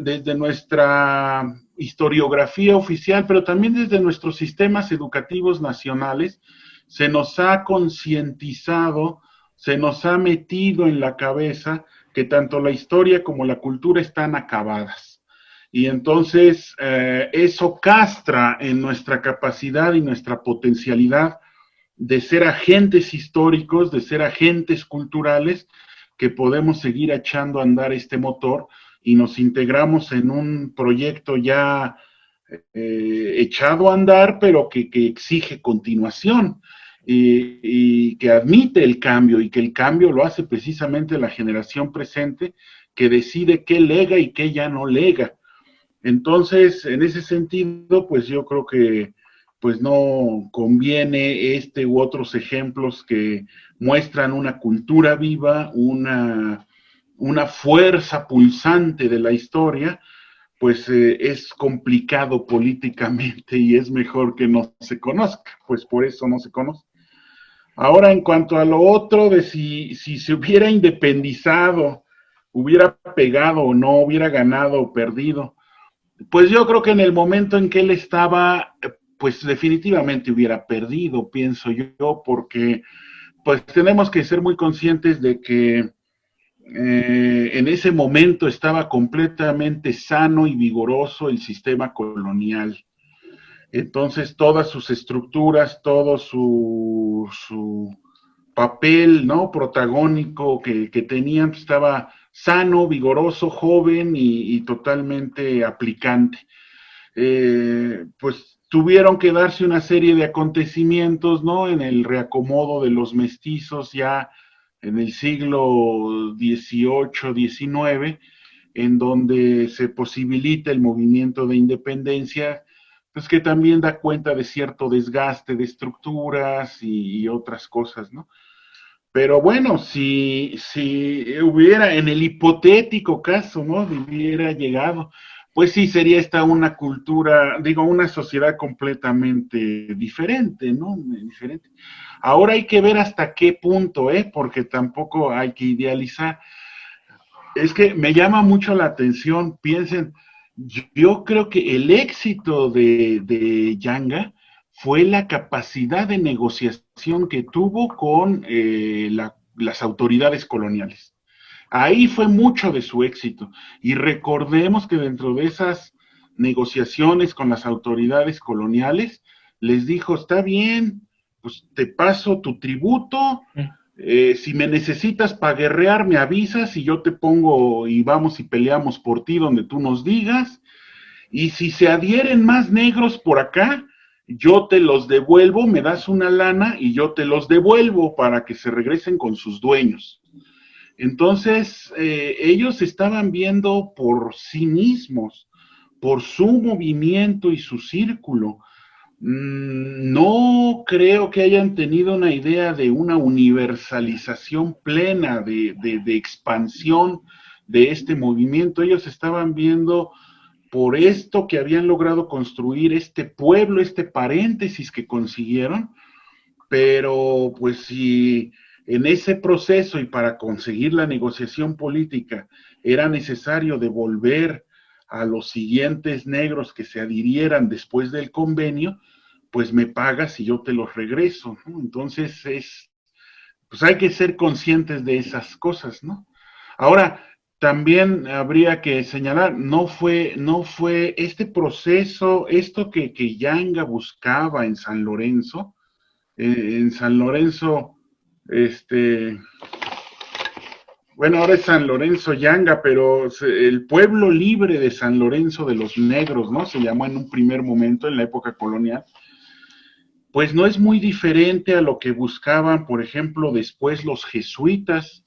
Desde nuestra historiografía oficial, pero también desde nuestros sistemas educativos nacionales, se nos ha concientizado se nos ha metido en la cabeza que tanto la historia como la cultura están acabadas. Y entonces eso castra en nuestra capacidad y nuestra potencialidad de ser agentes históricos, de ser agentes culturales, que podemos seguir echando a andar este motor y nos integramos en un proyecto ya echado a andar, pero que exige continuación y que admite el cambio, y que el cambio lo hace precisamente la generación presente, que decide qué lega y qué ya no lega. Entonces, en ese sentido, pues yo creo que pues no conviene este u otros ejemplos que muestran una cultura viva, una fuerza pulsante de la historia, pues es complicado políticamente y es mejor que no se conozca, pues por eso no se conoce. Ahora, en cuanto a lo otro de si se hubiera independizado, hubiera pegado o no, hubiera ganado o perdido, pues yo creo que en el momento en que él estaba, pues definitivamente hubiera perdido, pienso yo, porque pues tenemos que ser muy conscientes de que en ese momento estaba completamente sano y vigoroso el sistema colonial. Entonces todas sus estructuras, todo su papel, ¿no?, protagónico que tenían, pues, estaba sano, vigoroso, joven y totalmente aplicante. Pues tuvieron que darse una serie de acontecimientos, ¿no?, en el reacomodo de los mestizos ya en el siglo XVIII, XIX, en donde se posibilita el movimiento de independencia, pues que también da cuenta de cierto desgaste de estructuras y otras cosas, ¿no? Pero bueno, si hubiera, en el hipotético caso, ¿no?, hubiera llegado, pues sí sería esta una cultura, digo, una sociedad completamente diferente, ¿no? Diferente. Ahora hay que ver hasta qué punto, porque tampoco hay que idealizar. Es que me llama mucho la atención, piensen, yo creo que el éxito de Yanga fue la capacidad de negociación que tuvo con las autoridades coloniales. Ahí fue mucho de su éxito. Y recordemos que dentro de esas negociaciones con las autoridades coloniales, les dijo, está bien, pues te paso tu tributo, si me necesitas para guerrear, me avisas y yo te pongo y vamos y peleamos por ti donde tú nos digas, y si se adhieren más negros por acá, yo te los devuelvo, me das una lana y yo te los devuelvo para que se regresen con sus dueños. Entonces, ellos estaban viendo por sí mismos, por su movimiento y su círculo. No creo que hayan tenido una idea de una universalización plena, de expansión de este movimiento. Ellos estaban viendo por esto que habían logrado construir este pueblo, este paréntesis que consiguieron, pero pues si en ese proceso y para conseguir la negociación política era necesario devolver a los siguientes negros que se adhirieran después del convenio, pues me pagas y yo te los regreso, ¿no? Entonces pues hay que ser conscientes de esas cosas, ¿no? Ahora, también habría que señalar, no fue este proceso, esto que Yanga buscaba en San Lorenzo, bueno, ahora es San Lorenzo Yanga, pero el pueblo libre de San Lorenzo de los Negros, ¿no?, se llamó en un primer momento, en la época colonial, pues no es muy diferente a lo que buscaban, por ejemplo, después los jesuitas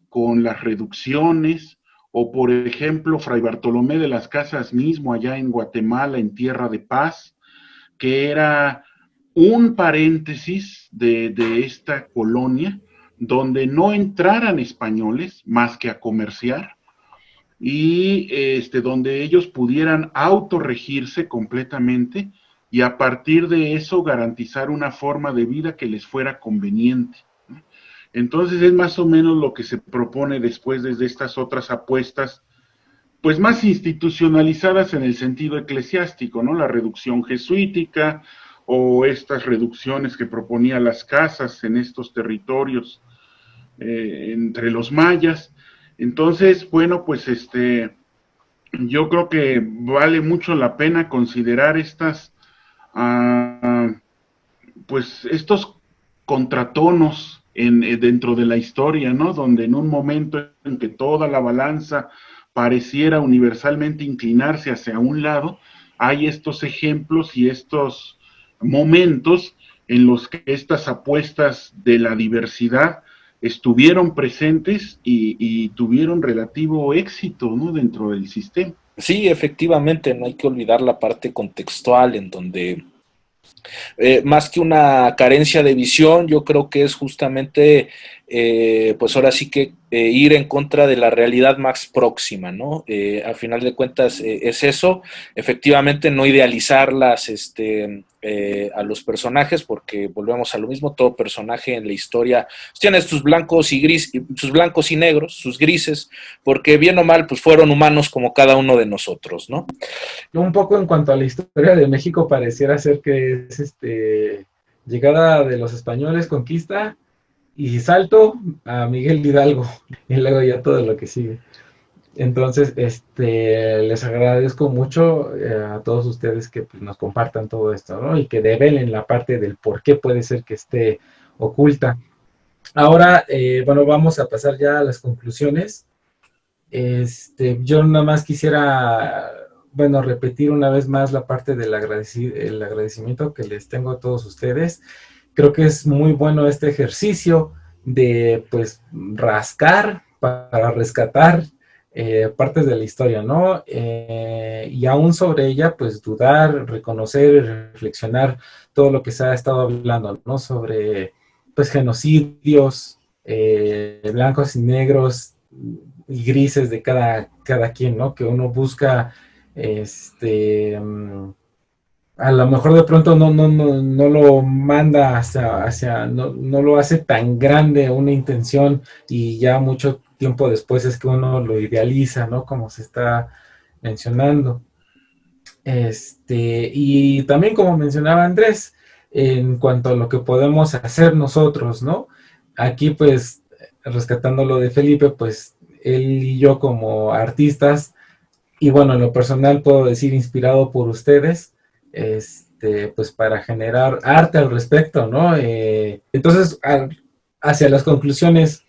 con las reducciones, o por ejemplo, Fray Bartolomé de las Casas mismo allá en Guatemala, en Tierra de Paz, que era un paréntesis de esta colonia, donde no entraran españoles más que a comerciar, y donde ellos pudieran autorregirse completamente, y a partir de eso garantizar una forma de vida que les fuera conveniente. Entonces es más o menos lo que se propone después desde estas otras apuestas, pues más institucionalizadas en el sentido eclesiástico, ¿no? La reducción jesuítica o estas reducciones que proponía las casas en estos territorios entre los mayas. Entonces, bueno, pues yo creo que vale mucho la pena considerar pues estos contratonos dentro de la historia, ¿no? Donde en un momento en que toda la balanza pareciera universalmente inclinarse hacia un lado, hay estos ejemplos y estos momentos en los que estas apuestas de la diversidad estuvieron presentes y tuvieron relativo éxito, ¿no? Dentro del sistema. Sí, efectivamente, no hay que olvidar la parte contextual en donde más que una carencia de visión, yo creo que es justamente, pues ahora sí que ir en contra de la realidad más próxima, ¿no? Al final de cuentas es eso, efectivamente no idealizarlas a los personajes, porque volvemos a lo mismo, todo personaje en la historia tiene sus blancos y negros, sus grises, porque bien o mal, pues fueron humanos como cada uno de nosotros, ¿no? Un poco en cuanto a la historia de México, pareciera ser que es llegada de los españoles, conquista y salto a Miguel Hidalgo y luego ya todo lo que sigue. Entonces, les agradezco mucho a todos ustedes que pues, nos compartan todo esto, ¿no? Y que develen la parte del por qué puede ser que esté oculta. Ahora, bueno, vamos a pasar ya a las conclusiones. Yo nada más quisiera, bueno, repetir una vez más la parte del el agradecimiento que les tengo a todos ustedes. Creo que es muy bueno este ejercicio de, pues, rascar para rescatar partes de la historia, ¿no? Y aún sobre ella, pues, dudar, reconocer, reflexionar todo lo que se ha estado hablando, ¿no? Sobre, pues, genocidios, blancos y negros y grises de cada quien, ¿no? Que uno busca, a lo mejor de pronto no lo manda no lo hace tan grande una intención y ya mucho tiempo después es que uno lo idealiza, ¿no? Como se está mencionando. Y también como mencionaba Andrés, en cuanto a lo que podemos hacer nosotros, ¿no? Aquí pues, rescatando lo de Felipe, pues él y yo como artistas, y bueno, en lo personal puedo decir inspirado por ustedes, pues para generar arte al respecto, ¿no? Entonces, hacia las conclusiones,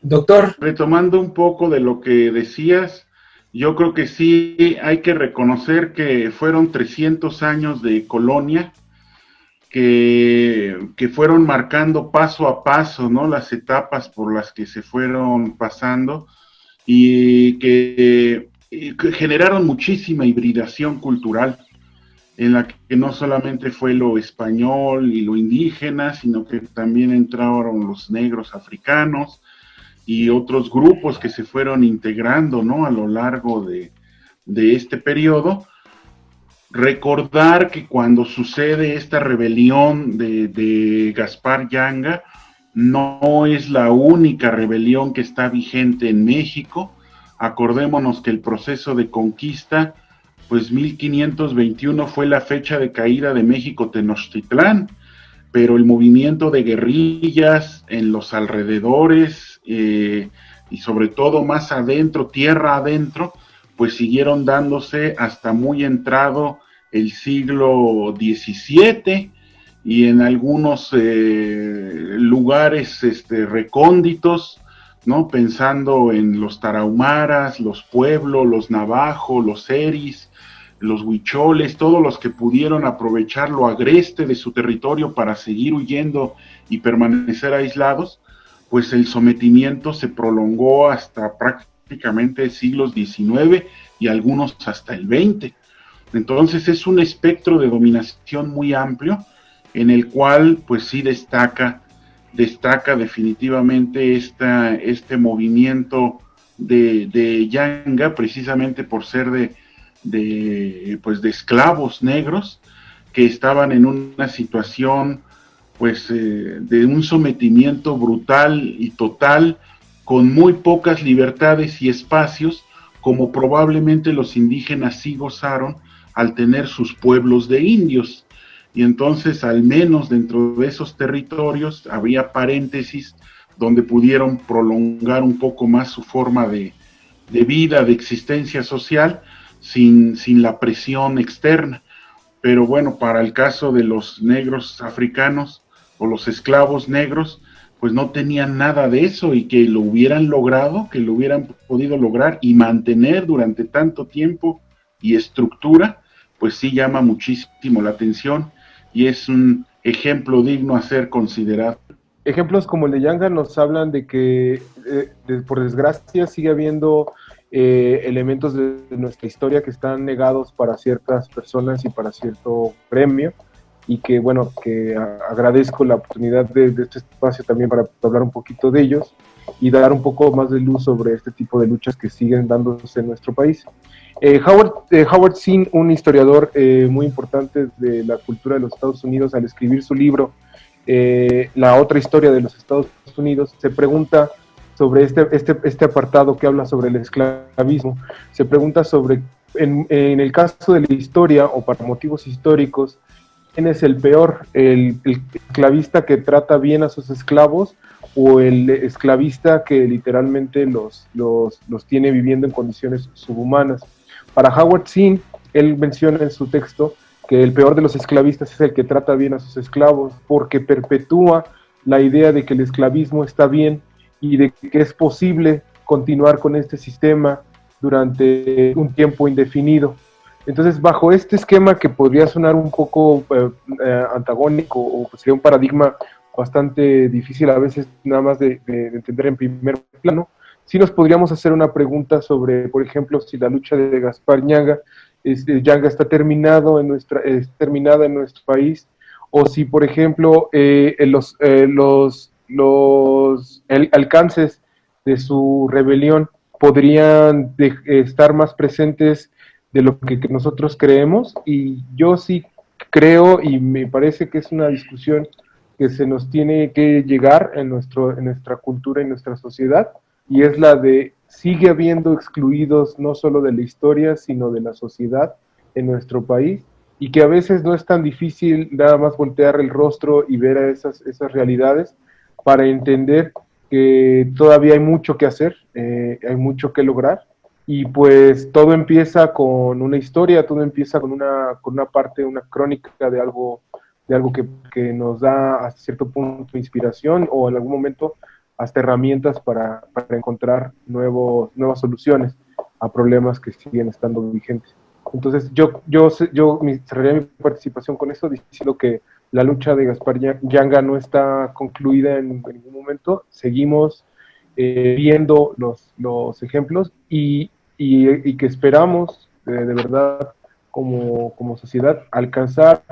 doctor. Retomando un poco de lo que decías, yo creo que sí hay que reconocer que fueron 300 años de colonia que fueron marcando paso a paso, ¿no? Las etapas por las que se fueron pasando y que generaron muchísima hibridación cultural, en la que no solamente fue lo español y lo indígena, sino que también entraron los negros africanos y otros grupos que se fueron integrando, ¿no? A lo largo de este periodo. Recordar que cuando sucede esta rebelión de Gaspar Yanga, no es la única rebelión que está vigente en México. Acordémonos que el proceso de conquista, pues 1521 fue la fecha de caída de México Tenochtitlán, pero el movimiento de guerrillas en los alrededores y sobre todo más adentro, tierra adentro, pues siguieron dándose hasta muy entrado el siglo XVII y en algunos lugares recónditos, ¿no? Pensando en los tarahumaras, los pueblos, los navajos, los seris, los huicholes, todos los que pudieron aprovechar lo agreste de su territorio para seguir huyendo y permanecer aislados, pues el sometimiento se prolongó hasta prácticamente siglos XIX y algunos hasta el XX. Entonces es un espectro de dominación muy amplio en el cual pues sí destaca definitivamente este movimiento de Yanga, precisamente por ser de esclavos negros que estaban en una situación pues de un sometimiento brutal y total, con muy pocas libertades y espacios, como probablemente los indígenas sí gozaron al tener sus pueblos de indios. Y entonces, al menos dentro de esos territorios, había paréntesis donde pudieron prolongar un poco más su forma de vida, de existencia social, sin la presión externa. Pero bueno, para el caso de los negros africanos o los esclavos negros, pues no tenían nada de eso, y que lo hubieran logrado, que lo hubieran podido lograr y mantener durante tanto tiempo y estructura, pues sí llama muchísimo la atención y es un ejemplo digno a ser considerado. Ejemplos como el de Yanga nos hablan de que, por desgracia, sigue habiendo elementos de nuestra historia que están negados para ciertas personas y para cierto gremio, y que, bueno, que agradezco la oportunidad de este espacio también para hablar un poquito de ellos y dar un poco más de luz sobre este tipo de luchas que siguen dándose en nuestro país. Howard Zinn, un historiador muy importante de la cultura de los Estados Unidos, al escribir su libro La otra historia de los Estados Unidos, se pregunta sobre este apartado que habla sobre el esclavismo. Se pregunta sobre, en el caso de la historia o para motivos históricos, ¿quién es el peor? ¿El esclavista que trata bien a sus esclavos o el esclavista que literalmente los tiene viviendo en condiciones subhumanas? Para Howard Zinn, él menciona en su texto que el peor de los esclavistas es el que trata bien a sus esclavos, porque perpetúa la idea de que el esclavismo está bien y de que es posible continuar con este sistema durante un tiempo indefinido. Entonces, bajo este esquema que podría sonar un poco antagónico, o sería un paradigma bastante difícil a veces nada más de entender en primer plano, sí nos podríamos hacer una pregunta sobre, por ejemplo, si la lucha de Gaspar Yanga está terminada en nuestro país, o si, por ejemplo, los alcances de su rebelión podrían estar más presentes de lo que nosotros creemos. Y yo sí creo, y me parece que es una discusión que se nos tiene que llegar en nuestra cultura y nuestra sociedad, y es la de sigue habiendo excluidos no solo de la historia, sino de la sociedad en nuestro país, y que a veces no es tan difícil nada más voltear el rostro y ver a esas realidades para entender que todavía hay mucho que hacer, hay mucho que lograr, y pues todo empieza con una historia, todo empieza con una parte, una crónica de algo que nos da hasta cierto punto inspiración, o en algún momento hasta herramientas para encontrar nuevas soluciones a problemas que siguen estando vigentes. Entonces yo cerraría mi participación con esto diciendo que la lucha de Gaspar Yanga no está concluida en ningún momento. Seguimos viendo los ejemplos y que esperamos de verdad como sociedad alcanzar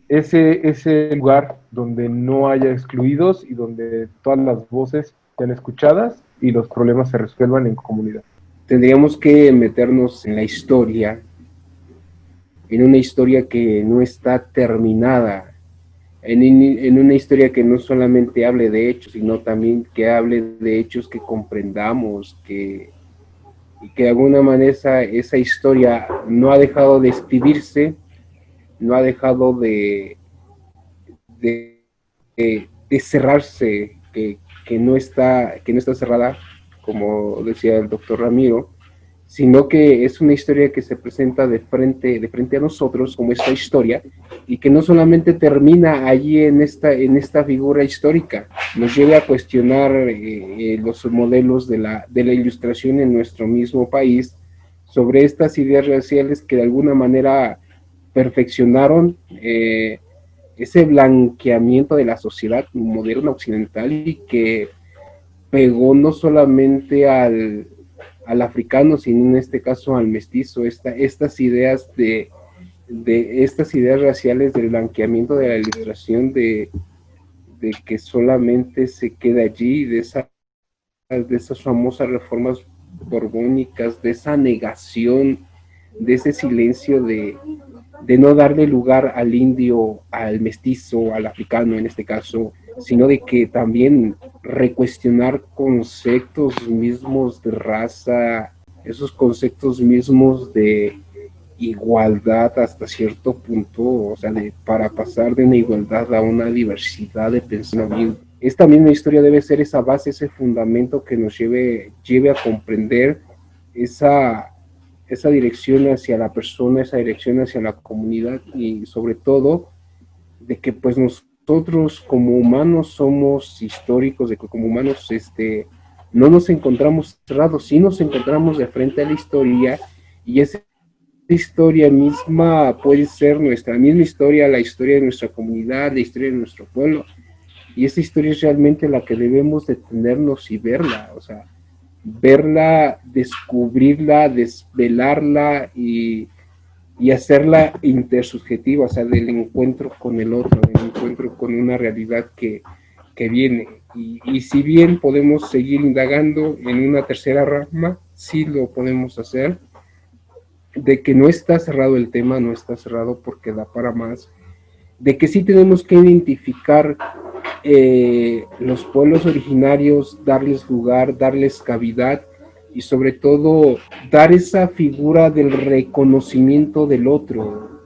ese lugar donde no haya excluidos y donde todas las voces sean escuchadas y los problemas se resuelvan en comunidad. Tendríamos que meternos en la historia, en una historia que no está terminada, en una historia que no solamente hable de hechos, sino también que hable de hechos que comprendamos, y que de alguna manera esa historia no ha dejado de escribirse, no ha dejado de cerrarse, que no está cerrada, como decía el doctor Ramiro, sino que es una historia que se presenta de frente a nosotros como esta historia, y que no solamente termina allí en esta figura histórica, nos lleva a cuestionar los modelos de la ilustración en nuestro mismo país, sobre estas ideas raciales que de alguna manera perfeccionaron ese blanqueamiento de la sociedad moderna occidental, y que pegó no solamente al africano, sino en este caso al mestizo, estas ideas estas ideas raciales del blanqueamiento de la ilustración, de que solamente se queda allí, de esas famosas reformas borbónicas, de esa negación, de ese silencio de no darle lugar al indio, al mestizo, al africano en este caso, sino de que también recuestionar conceptos mismos de raza, esos conceptos mismos de igualdad hasta cierto punto, o sea, para pasar de una igualdad a una diversidad de pensamiento. esta misma historia debe ser esa base, ese fundamento que nos lleve a comprender esa dirección hacia la persona, esa dirección hacia la comunidad y sobre todo de que pues nosotros como humanos somos históricos, de que como humanos no nos encontramos cerrados, sí nos encontramos de frente a la historia y esa historia misma puede ser nuestra misma historia, la historia de nuestra comunidad, la historia de nuestro pueblo. Y esa historia es realmente la que debemos detenernos y verla, o sea, verla, descubrirla, desvelarla y hacerla intersubjetiva, o sea, del encuentro con el otro, del encuentro con una realidad que viene. Y si bien podemos seguir indagando en una tercera rama, sí lo podemos hacer, de que no está cerrado el tema, no está cerrado porque da para más, de que sí tenemos que identificar los pueblos originarios, darles lugar, darles cavidad y sobre todo dar esa figura del reconocimiento del otro,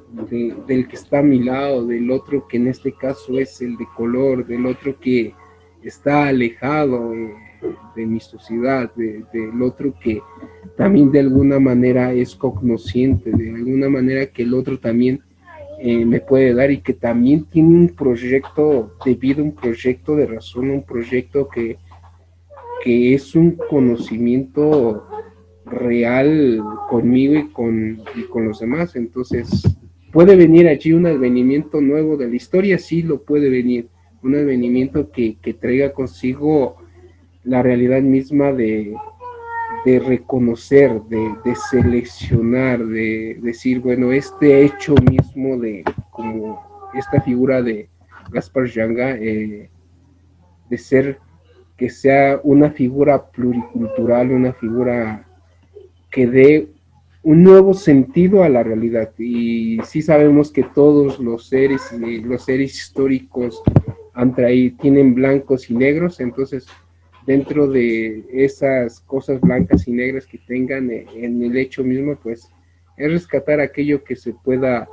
del que está a mi lado, del otro que en este caso es el de color, del otro que está alejado de mi sociedad, del otro que también de alguna manera es cognosciente, de alguna manera que el otro también me puede dar y que también tiene un proyecto de vida, un proyecto de razón, un proyecto que es un conocimiento real conmigo y con los demás. Entonces, ¿puede venir allí un advenimiento nuevo de la historia? Sí, lo puede venir. Un advenimiento que traiga consigo la realidad misma de reconocer, de seleccionar, de decir, bueno, este hecho mismo de como esta figura de Gaspar Yanga, de ser, que sea una figura pluricultural, una figura que dé un nuevo sentido a la realidad. Y sí sabemos que todos los seres históricos tienen blancos y negros, entonces dentro de esas cosas blancas y negras que tengan en el hecho mismo, pues es rescatar aquello que se pueda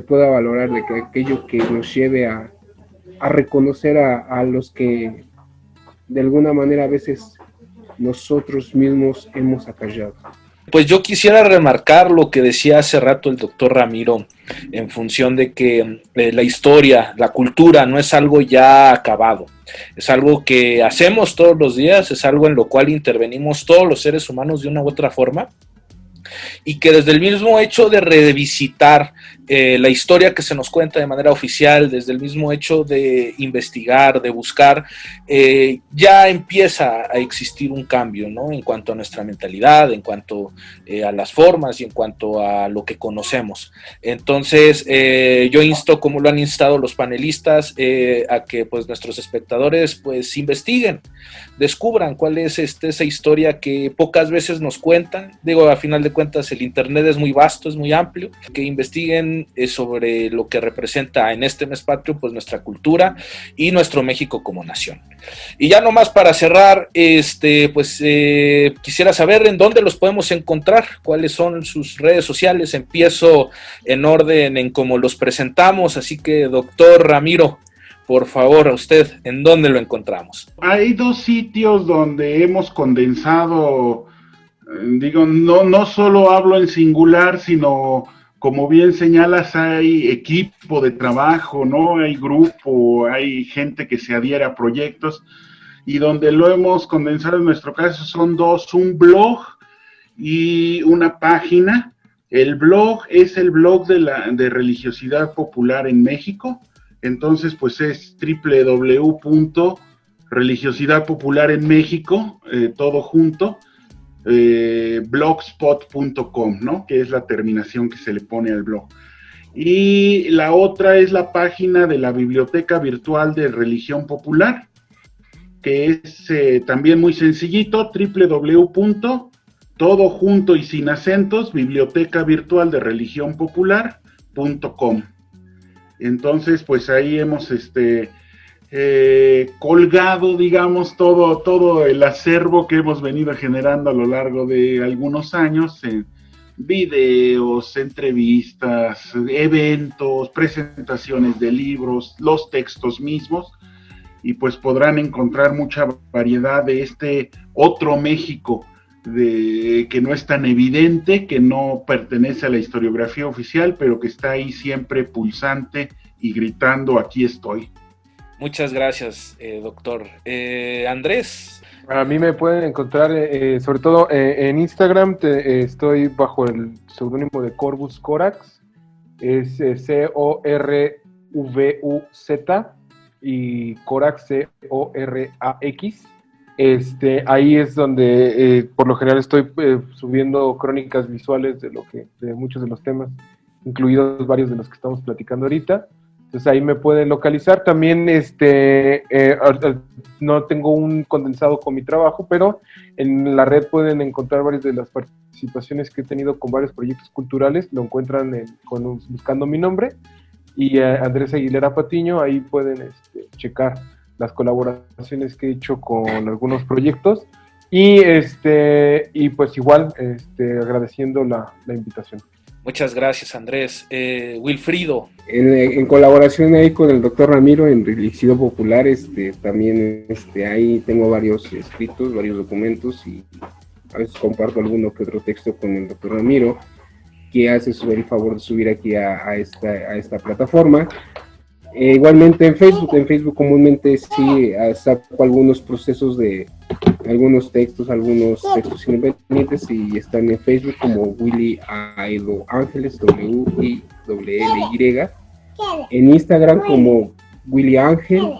valorar, de que aquello que nos lleve a reconocer a los que de alguna manera a veces nosotros mismos hemos acallado. Pues yo quisiera remarcar lo que decía hace rato el doctor Ramiro en función de que la historia, la cultura no es algo ya acabado, es algo que hacemos todos los días, es algo en lo cual intervenimos todos los seres humanos de una u otra forma y que desde el mismo hecho de revisitar la historia que se nos cuenta de manera oficial, desde el mismo hecho de investigar, de buscar, ya empieza a existir un cambio, ¿no? En cuanto a nuestra mentalidad, en cuanto a las formas y en cuanto a lo que conocemos. Entonces, yo insto, como lo han instado los panelistas, a que pues nuestros espectadores pues investiguen, descubran cuál es esa historia que pocas veces nos cuentan. Digo, a final de cuentas el internet es muy vasto, es muy amplio, que investiguen sobre lo que representa en este mes patrio pues nuestra cultura y nuestro México como nación. Y ya nomás para cerrar, quisiera saber en dónde los podemos encontrar, cuáles son sus redes sociales. Empiezo en orden en cómo los presentamos, así que doctor Ramiro, por favor, a usted, ¿en dónde lo encontramos? Hay dos sitios donde hemos condensado, digo, no solo hablo en singular, sino, como bien señalas, hay equipo de trabajo, ¿no? Hay grupo, hay gente que se adhiere a proyectos, y donde lo hemos condensado en nuestro caso son dos, un blog y una página. El blog es el blog de Religiosidad Popular en México. Entonces, pues es www.religiosidadpopularenmexico, todo junto, blogspot.com, ¿no? Que es la terminación que se le pone al blog. Y la otra es la página de la Biblioteca Virtual de Religión Popular, que es también muy sencillito, todo junto y sin acentos, bibliotecavirtualdereligionpopular.com. Entonces, pues ahí hemos colgado, digamos, todo el acervo que hemos venido generando a lo largo de algunos años, en videos, entrevistas, eventos, presentaciones de libros, los textos mismos, y pues podrán encontrar mucha variedad de este otro México que no es tan evidente, que no pertenece a la historiografía oficial, pero que está ahí siempre pulsante y gritando, aquí estoy. Muchas gracias, doctor. Andrés. A mí me pueden encontrar, sobre todo en Instagram, estoy bajo el seudónimo de Corvus Corax, es C-O-R-V-U-Z y Corax C-O-R-A-X. Ahí es donde por lo general estoy subiendo crónicas visuales de muchos de los temas, incluidos varios de los que estamos platicando ahorita. Entonces ahí me pueden localizar. También no tengo un condensado con mi trabajo, pero en la red pueden encontrar varias de las participaciones que he tenido con varios proyectos culturales. Lo encuentran buscando mi nombre y Andrés Aguilera Patiño. Ahí pueden checar las colaboraciones que he hecho con algunos proyectos y pues igual agradeciendo la invitación. Muchas gracias, Andrés. Wilfrido. En colaboración ahí con el doctor Ramiro en Religión Popular, también ahí tengo varios escritos, varios documentos y a veces comparto alguno que otro texto con el doctor Ramiro, que hace el favor de subir aquí a esta plataforma. Igualmente en Facebook comúnmente sí saco algunos procesos de algunos textos independientes y están en Facebook como Willy Aedo Ángeles, W-I-L-Y, en Instagram como Willy Ángel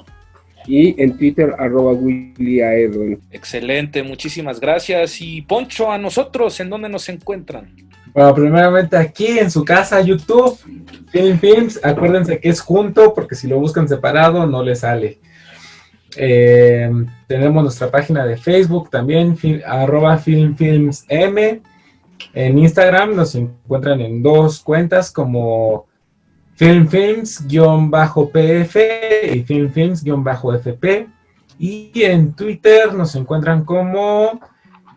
y en Twitter @Willy Aedo. Excelente, muchísimas gracias. Y Poncho, a nosotros, ¿en dónde nos encuentran? Bueno, primeramente aquí en su casa, YouTube, Film Films, acuérdense que es junto, porque si lo buscan separado no les sale. Tenemos nuestra página de Facebook también, @FilmFilmsM. En Instagram nos encuentran en dos cuentas como FilmFilms_PF y FilmFilms_FP. Y en Twitter nos encuentran como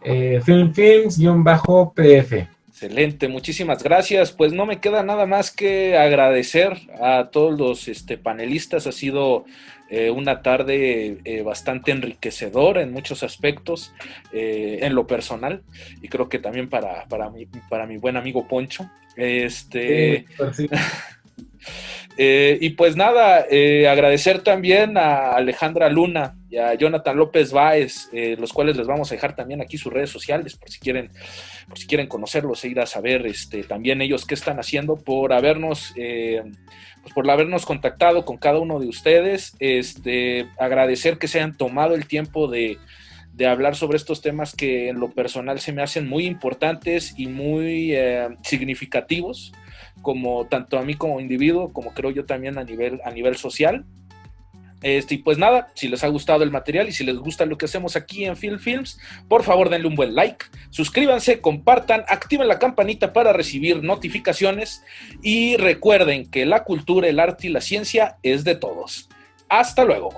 FilmFilms_PF. Excelente, muchísimas gracias. Pues no me queda nada más que agradecer a todos los panelistas. Ha sido una tarde bastante enriquecedora en muchos aspectos, en lo personal, y creo que también para mi buen amigo Poncho. Sí. Y pues nada, agradecer también a Alejandra Luna y a Jonathan López Báez, los cuales les vamos a dejar también aquí sus redes sociales por si quieren conocerlos e ir a saber también ellos qué están haciendo, por habernos contactado con cada uno de ustedes. Agradecer que se hayan tomado el tiempo de hablar sobre estos temas que en lo personal se me hacen muy importantes y muy significativos, como tanto a mí como individuo, como creo yo también a nivel social. Y pues nada, si les ha gustado el material y si les gusta lo que hacemos aquí en Film Films, por favor denle un buen like, suscríbanse, compartan, activen la campanita para recibir notificaciones y recuerden que la cultura, el arte y la ciencia es de todos. ¡Hasta luego!